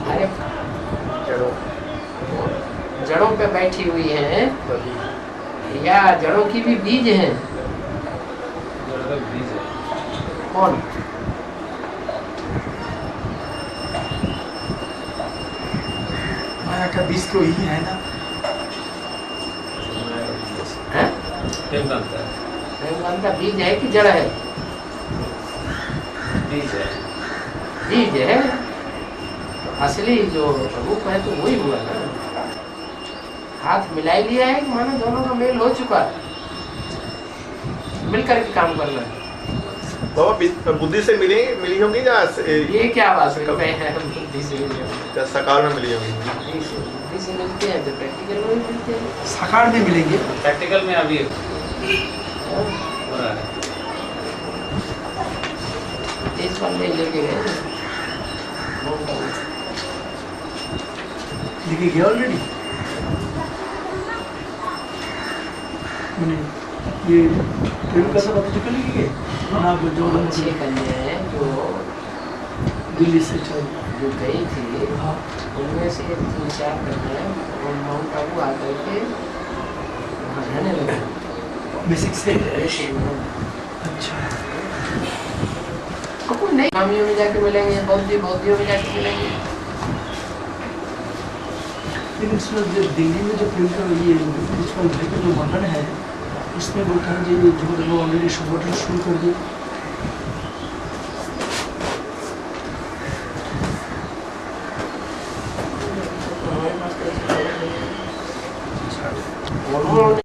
अरे जड़ों जड़ों पे बैठी हुई है तभी या जड़ों की भी बीज है? बीज है। कौन? माया का बीज तो यही है ना। हैं? प्रेमकांता बीज है कि जड़ है? बीज है। बीज है। तो असली जो रूप है तो वही हुआ ना। हाथ मिला लिया है कि मानो दोनों का मेल हो चुका है, मिलकर के काम करना है। बाबा बुद्धि से मिली होंगी या ये क्या बात है? बुद्धि से मिली होगी। या सकाल में मिली होंगी? बुद्धि से मिलते हैं तो प्रैक्टिकल में भी मिलते हैं। साकार में मिलेंगे। प्रैक्टिकल में अभी हो रहा है। इस बार में लेके गए लेके गया ऑलरेडी। ये ट्रेन का सब पता चल गए ना। जो 6 कन्याएं जो दिल्ली से चल जो गई थी, हाँ उनमें से 3-4 कन्याएं माउंट आबू आकर के वहाँ रहने लगे। बेसिक से। ऐसे अच्छा कोई नहीं, स्वामियों में जाके मिलेंगे, बौद्धियों में जाके मिलेंगे। लेकिन उसमें जो दिल्ली में जो फिल्म का ये प्रिंसिपल भाई का जो वर्णन है, उसमें बोलता है जो लोग ऑलरेडी संगठन शुरू कर दिए।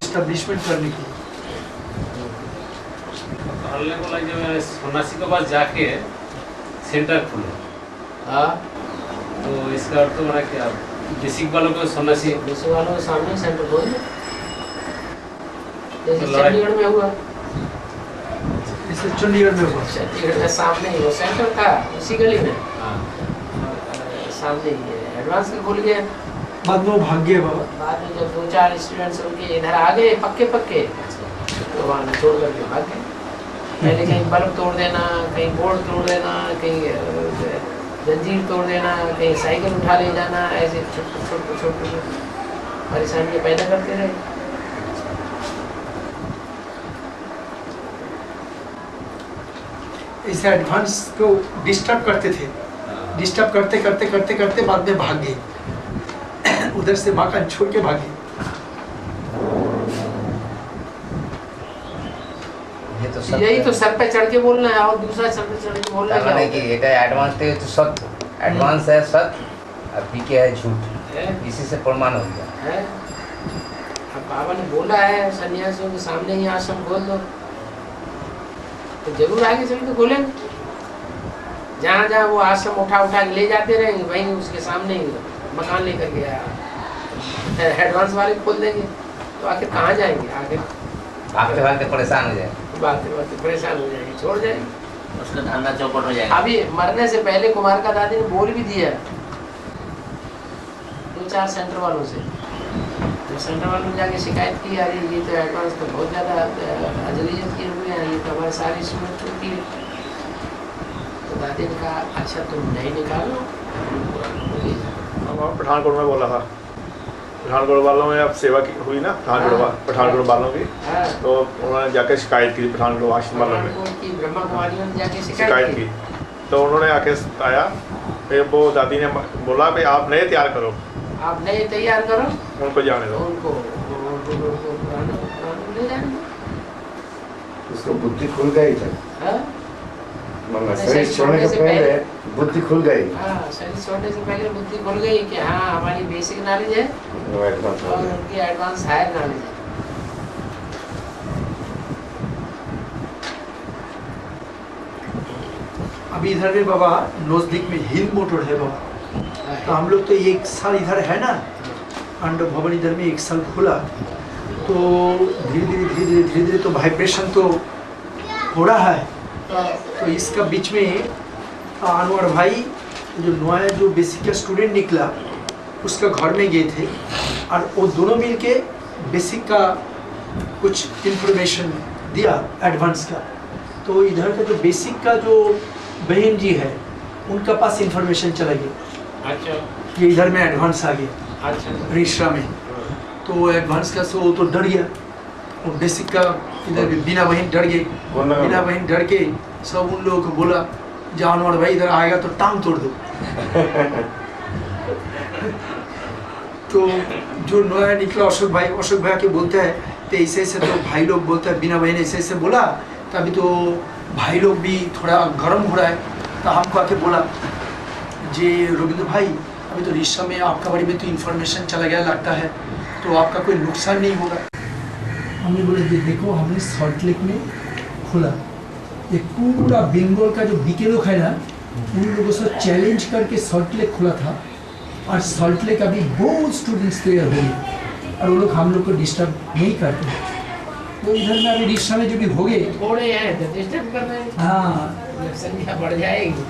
एस्टेब्लिशमेंट करने की अल्लाह को लग जाए सन्यासी के पास जाके सेंटर खोलो। हाँ, तो इसका अर्थ तो बना क्या? बेसिक वालों को सन्यासी दूसरे वालों के सामने सेंटर खोल दो, जैसे तो लड़ाई- चंडीगढ़ में हुआ। इसे चंडीगढ़ में हुआ। चंडीगढ़ में सामने ही वो सेंटर था, उसी गली में हाँ। सामने ही एडवांस के खुल गया। बाद में वो भाग गए बाबा। बाद में जब 2-4 स्टूडेंट्स उनके इधर आ गए पक्के तो वहाँ छोड़ करके भाग गए। पहले कहीं बल्ब तोड़ देना, कहीं बोर्ड तोड़ देना, कहीं जंजीर तोड़ देना, कहीं साइकिल उठा ले जाना, ऐसे छोटे परेशानियाँ पैदा करते रहे। इसे एडवांस को डिस्टर्ब करते थे। डिस्टर्ब करते करते करते करते बाद में भाग गए। उधर से मकान छोड़ के भागे। ये तो सब यही तो सर पे चढ़ के बोलना है और दूसरा सर पे चढ़ के बोलना তার মানে কি है। এটা एडवांस थे तो सत्य एडवांस है सत्य और पीके है झूठ इसी से प्रमाण हो गया है? अब बाबा ने बोला है सन्यासियों के सामने ही आश्रम खोल दो, तो जरूर आगे चल के खोलेंगे। जहाँ जहाँ वो आश्रम उठा के ले जाते रहेंगे, वहीं उसके सामने ही मकान लेकर के एडवांस वाले खोल देंगे, तो आखिर कहाँ जाएंगे? आखिर भागते भागते परेशान हो जाए बातें परेशान हो जाएंगे, छोड़ जाएंगे। उसका धंधा चौपट हो जाएगा। अभी मरने से पहले कुमार का दादी ने बोल भी दिया 2-4 सेंटर वालों से, तो सेंटर वालों ने जाके शिकायत की, अरे ये तो एडवांस तो बहुत ज़्यादा अजलियत किए हुए हैं, ये तो हमारे सारी स्टूडेंट छुट्टी है। तो दादी ने कहा अच्छा तुम नहीं निकालो। पठानकोट में बोला था, पठानकोट वालों में अब सेवा की हुई ना, पठानकोट वालों की, हाँ, तो उन्होंने जाके शिकायत की पठानकोट आश्रम वालों में पठानकोट की ब्रह्मा कुमारियों ने जाके शिकायत की। तो उन्होंने आके आया फिर वो दादी ने बोला भाई आप नए तैयार करो, आप नए तैयार करो, उनको जाने दो। उनको ले जाने दो। उसको बुद्धि खुल गई था, हाँ? मतलब शरीर छोड़ने से पहले बुद्धि खुल गई। हाँ, शरीर छोड़ने से पहले बुद्धि खुल गई कि हाँ हमारी बेसिक नॉलेज है वो एडवांस और उनकी एडवांस हायर नॉलेज है। अभी इधर में बाबा नजदीक में हिल मोटर है बाबा, तो हम लोग तो 1 साल इधर है ना, पांडव भवन इधर में 1 साल खुला, तो धीरे धीरे तो वाइब्रेशन तो हो रहा है। तो इसका बीच में अनवर भाई जो नया जो बेसिक का स्टूडेंट निकला उसका घर में गए थे, और वो दोनों मिलके बेसिक का कुछ इंफॉर्मेशन दिया एडवांस का। तो इधर का जो बेसिक का जो बहन जी है उनका पास इंफॉर्मेशन चला गया, अच्छा ये इधर में एडवांस आ गया अच्छा रिश्रा में। तो एडवांस का सो तो डर गया, और बेसिक का इधर भी बिना बहन डर गए, बिना बहन डर के सब उन लोगों को बोला जानवर भाई इधर आएगा तो टांग तोड़ दो। तो जो नया निकला अशोक भाई के बोलते हैं तो ऐसे ऐसे, तो भाई लोग बोलते हैं बिना बहन ऐसे ऐसे बोला, तभी तो भाई लोग भी थोड़ा गर्म हो रहा है। तो हमको आके बोला जी रविंद्र भाई अभी तो रिश्ता में आपका बारे में तो इन्फॉर्मेशन चला गया लगता है, तो आपका कोई नुकसान नहीं होगा। हमने बोले देखो हमने सॉल्ट लेक में खुला, ये पूरा बंगाल का जो बीके लोग है ना उन लोगों से चैलेंज करके सॉल्ट लेक खुला था, और सॉल्ट लेक अभी बहुत स्टूडेंट्स तैयार हो गए और वो लोग हम लोग को डिस्टर्ब नहीं करते। तो इधर में अभी रिश्ता में जो भी हो गए थोड़े हैं तो डिस्टर्ब कर रहे हैं, हाँ संख्या बढ़ जाएगी।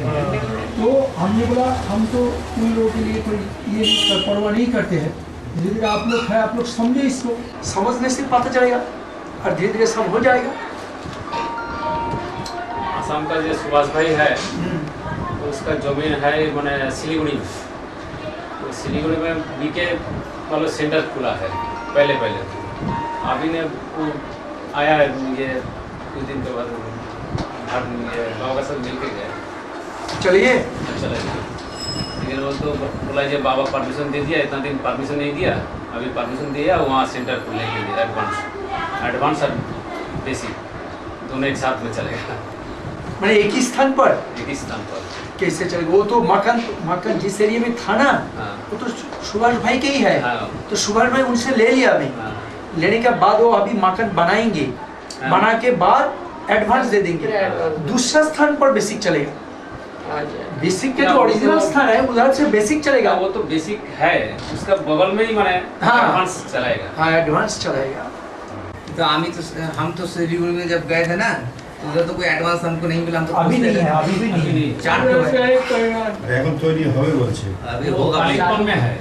तो हमने बोला हम तो उन लोगों के लिए कोई ये परवाह नहीं करते हैं, धीरे धीरे आप लोग है आप लोग समझे, इसको समझने से पता चलेगा और धीरे धीरे सब हो जाएगा। आसाम का जो सुभाष भाई है तो उसका जमीन है मैंने सिलीगुड़ी में, तो सिलीगुड़ी में बीके वाला सेंटर खुला है पहले अभी ने वो आया है ये कुछ दिन के बाद बाबा का साथ मिल के गए चलिए चले लेकिन वो तो बोला जी बाबा परमिशन दे दिया, इतना दिन परमिशन नहीं दिया, अभी परमिशन दिया वहाँ सेंटर खुलने के लिए एडवांस और बेसिक दोनों एक साथ में चलेगा। मैंने एक ही स्थान पर कैसे चलेगा? वो तो मकान जिस एरिया में था ना वो तो सुभाष भाई के ही है, तो सुभाष भाई उनसे ले लिया अभी, लेने के बाद वो अभी मकान बनाएंगे, बना के बाद एडवांस दे देंगे, दूसरा स्थान पर बेसिक चलेगा। बेसिक के जो ओरिजिनल स्थान है उधर से बेसिक चलेगा, वो तो बेसिक है उसका बगल में ही माने एडवांस चलेगा। हाँ एडवांस चलेगा। तो हम तो सिलीगुड़ी में जब गए थे ना उधर तो कोई एडवांस हमको नहीं मिला, हम तो अभी नहीं है, अभी भी नहीं। चार्ट पे এখন তৈরি হবে বলছে, अभी होगा कालीपन में है,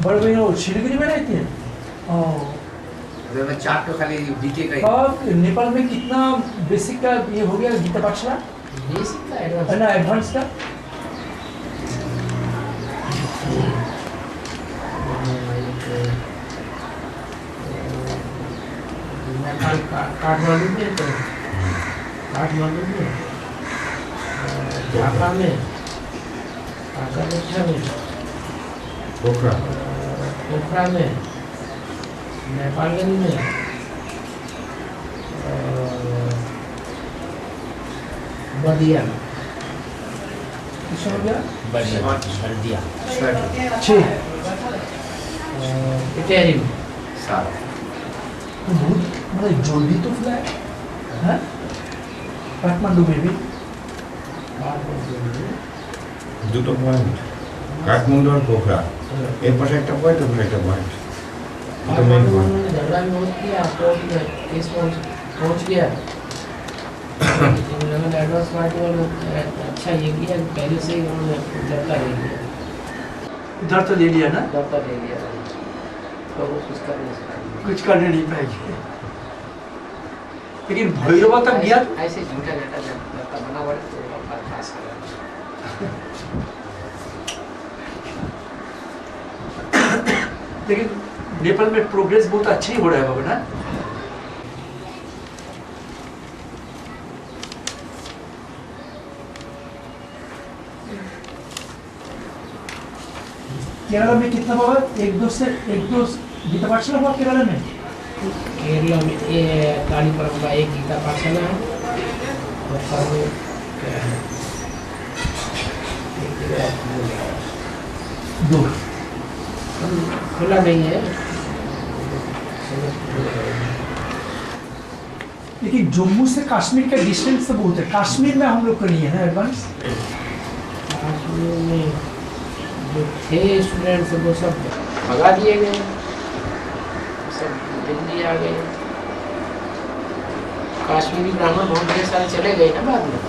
बड़े बहन वो सिलीगुड़ी में रहती है। अभी मैं चार्ट तो खाली बीके का ही। अब नेपाल में कितना बेसिक का ये हो गया गीता पाठशाला, बेसिक का एडवांस है ना एडवांस का? काठमांडू में तो काठमांडू में ढाका में काकानेठा में पोखरा में नेपालगंज में बदिया में किस हो गया? बदिया छः इटेरी में बहुत मतलब जल्दी तो खुला है काठमांडू में भी। দুটো পয়েন্ট কাঠমান্ডু আর পোখরা এর পাশে একটা পয়েন্ট ওখানে একটা পয়েন্ট, দুটো মেইন পয়েন্ট। झगड़ा विरोध किया, कोर्ट में केस पहुंच गया। एडवांस पार्टी वालों अच्छा ये किया पहले से ही उन्होंने दफ्तर ले लिया, उधर तो ले लिया ना, दफ्तर ले लिया तो वो कुछ कर नहीं सकता, कुछ करने नहीं पाएगी। लेकिन भैरवा तक गया ऐसे झूठा डाटा दफ्तर बना पड़े तो बात पास कर। लेकिन नेपाल में प्रोग्रेस बहुत अच्छी हो रहा है बाबा ना। केरला में कितना बाबा? एक दो गीता पाठशाला हुआ केरला में? केरला में ये कालीपुरम का एक गीता पाठशाला है और क्या है दो खुला नहीं है। लेकिन जम्मू से कश्मीर का डिस्टेंस तो बहुत है। कश्मीर में हम लोग का नहीं है ना एडवांस? कश्मीर में जो थे स्टूडेंट्स वो सब भगा दिए गए, सब दिल्ली आ गए। कश्मीरी ब्राह्मण बहुत ढेर सारे चले गए ना बाद में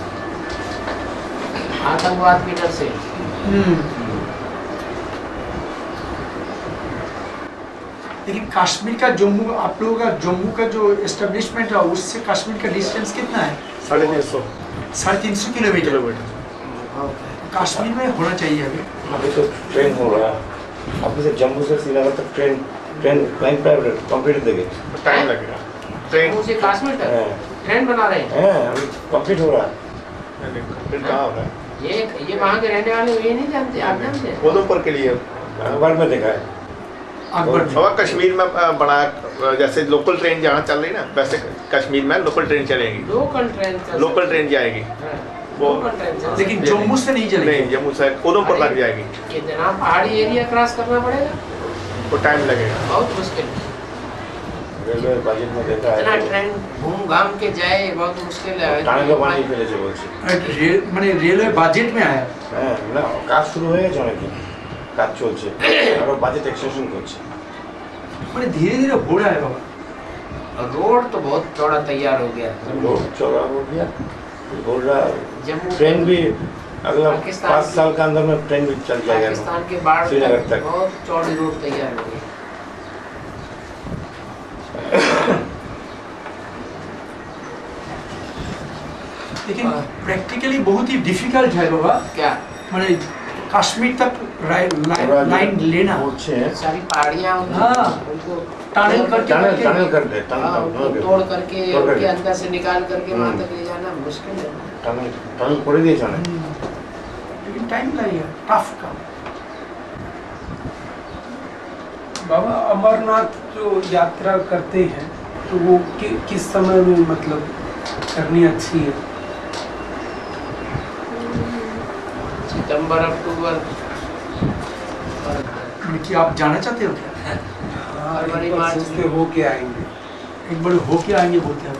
आतंकवाद के डर से। लेकिन कश्मीर का जम्मू, आप लोगों का जम्मू का जो एस्टेब्लिशमेंट है उससे कश्मीर का डिस्टेंस कितना है? 350 किलोमीटर। कश्मीर में होना चाहिए अभी तो ट्रेन हो रहा है। अभी से जम्मू से श्रीनगर तक ट्रेन लाइन प्राइवेट कंप्लीट देंगे, टाइम लगेगा। जम्मू से कश्मीर तक ट्रेन बना रहे हैं। अभी कंप्लीट हो रहा है। कंप्लीट कहाँ हो रहा है? ये वहाँ के रहने वाले ये नहीं जानते, आप जानते हैं? उधमपुर के लिए वर्ल्ड में देखा है। और कश्मीर में बड़ा जैसे लोकल ट्रेन जहाँ चल रही ना, वैसे कश्मीर में लोकल ट्रेन चलेगी। लोकल ट्रेन जाएगी वो, लेकिन जम्मू से नहीं चलेगी। नहीं, जम्मू से उधमपुर लग जाएगी। इतना पहाड़ी एरिया क्रॉस करना पड़ेगा, वो टाइम लगेगा, बहुत मुश्किल। रेलवे बजट में देखा इतना है ट्रेन घूम घाम के जाए, बहुत मुश्किल है। টানে পানি ফেলেছে বলছি। মানে রেলওয়ে বাজেট में आया। হ্যাঁ না, কাজ শুরু হয়ে গেছে অনেকদিন, কাজ চলছে, আরো বাজেট এক্সটেনশন করছে। মানে धीरे धीरे हो रहा है बाबा। रोड तो बहुत चौड़ा तैयार हो गया। रोड चौड़ा हो गया, बोल रहा जम्मू ट्रेन भी अगला पाकिस्तान 5 साल के अंदर में ट्रेन भी चल जाएगा पाकिस्तान के बाढ़ श्रीनगर तक। बहुत चौड़ी रोड तैयार हो गई। लेकिन प्रैक्टिकली बहुत ही डिफिकल्ट है बाबा। क्या माने कश्मीर तक लाइन लेना, सारी पहाड़ियाँ हाँ, उनको टनल करके टनल कर दे, उनको तोड़ करके उनके अंदर से निकाल करके वहाँ तक ले जाना मुश्किल है। टनल করে দিয়েছে অনেক, लेकिन टाइम लगेगा, टफ काम। बाबा अमरनाथ जो यात्रा करते हैं तो वो किस समय में मतलब करनी अच्छी है? सितंबर अक्टूबर। कि आप जाना चाहते हो क्या? फरवरी मार्च सोचते हो के आएंगे, एक बार होके आएंगे बोलते हैं।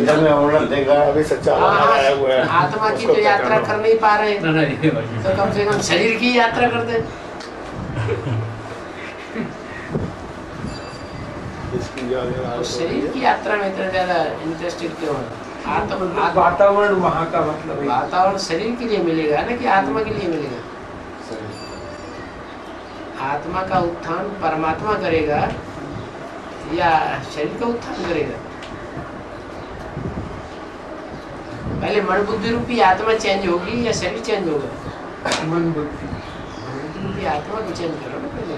इधर में अमरनाथ देखा अभी सच्चा आया हुआ है। आत्मा की तो यात्रा कर नहीं पा रहे तो कम से कम शरीर की यात्रा कर दे। शरीर की यात्रा में इतना ज्यादा इंटरेस्टेड क्यों है? वातावरण वहाँ का मतलब है। वातावरण शरीर के लिए मिलेगा ना कि आत्मा के लिए मिलेगा? आत्मा का उत्थान परमात्मा करेगा या शरीर का उत्थान करेगा? पहले मन बुद्धि रूपी आत्मा चेंज होगी या शरीर चेंज होगा? मन बुद्धि रूपी आत्मा को चेंज करो ना पहले।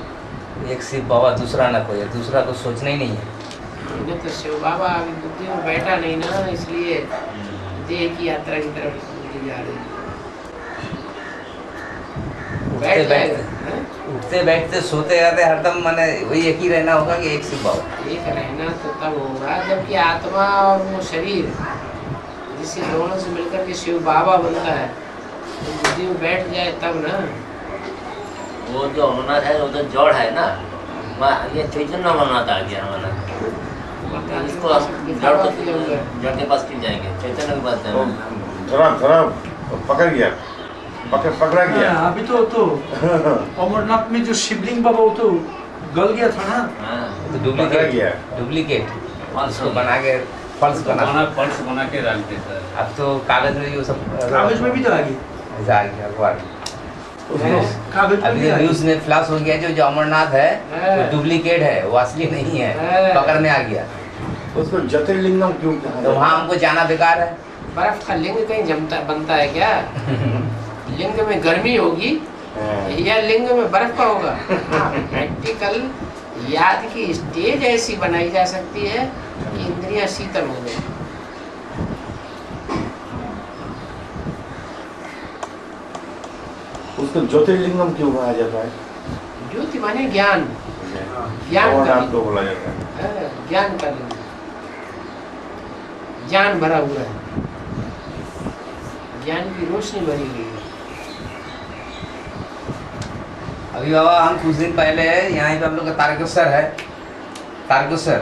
एक शिव बाबा दूसरा ना कोई, दूसरा को सोचना ही नहीं है। नहीं तो शिव बाबा अभी बुद्धि में बैठा नहीं ना, इसलिए देह की यात्रा की तरफ बुद्धि जा रही है। उठते बैठते सोते रहते हरदम माने वही एक ही रहना होगा कि एक शिव बाबा। एक रहना तो तब होगा जबकि आत्मा और वो शरीर जिससे दोनों से मिलकर के शिव बाबा बनता है, तो बुद्धि में बैठ जाए तब ना। वो जो अमरनाथ है वो तो जड़ है ना, ये चैतन्य अमरनाथ आ गया अमरनाथ। इसको जड़ के पास क्यों जाएंगे? चैतन्य के पास जाएंगे। थोड़ा पकड़ गया, पकड़ा गया। अभी तो अमरनाथ में जो शिवलिंग बाबा वो तो गल गया था ना। तो डुप्लीकेट उसको बना के फॉल्स बना के डालते थे। अब तो कागज में ये सब कागज में भी तो आ गया अखबार कागज में अभी न्यूज में फ्लैश हो गया जो अमरनाथ है वो डुप्लीकेट है, वो असली नहीं है, पकड़ में आ गया। उसको ज्योतिर्लिंगम क्यों कहा? तो वहाँ हमको जाना बेकार है। बर्फ का लिंग कहीं बनता है क्या? लिंग में गर्मी होगी या लिंग में बर्फ का होगा? प्रैक्टिकल याद की स्टेज ऐसी बनाई जा सकती है कि इंद्रियां शीतल हो गई। उसको इसको ज्योतिर्लिंगम क्यों कहा जाता है? ज्योति माने ज्ञान, ज्ञान और का आपको बोला जाता है। लिंग, ज्ञान का लिंग, ज्ञान भरा हुआ है, ज्ञान की रोशनी भरी हुई है। अभी बाबा हम कुछ दिन पहले यहाँ पे हम लोग का तारकेश्वर है, तारकेश्वर,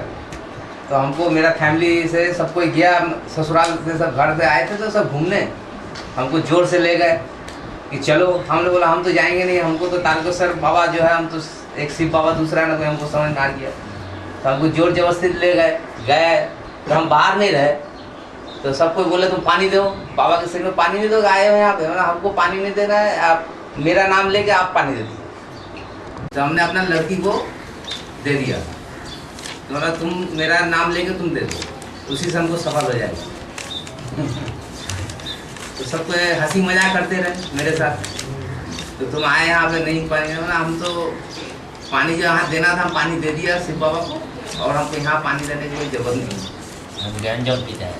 तो हमको मेरा फैमिली से सब कोई गया, ससुराल से सब घर से आए थे तो सब घूमने हमको जोर से ले गए कि चलो। हमने बोला हम तो जाएंगे नहीं, हमको तो तारकेश्वर बाबा जो है, हम तो एक शिव बाबा दूसरा है ना, कोई हमको समझ में आ गया, तो हमको जोर जबरदस्ती ले गए। तो हम बाहर नहीं रहे तो सब कोई बोले तुम पानी दो, बाबा के सिर में पानी नहीं दोगे, आए हो यहाँ पे, मतलब हमको पानी नहीं देना है, आप मेरा नाम लेके आप पानी दे दो। तो हमने अपना लड़की को दे दिया, तो बोला तुम मेरा नाम लेके तुम दे दो, उसी से हमको सफल हो जाएगा। तो सबको हंसी मजाक करते रहे मेरे साथ, तो तुम आए यहाँ पे नहीं पाएंगे, हम तो पानी जो यहाँ देना था हम पानी दे दिया शिव बाबा को, और हमको यहाँ पानी देने की कोई जरूरत नहीं। हम ज्ञान जल पीता है।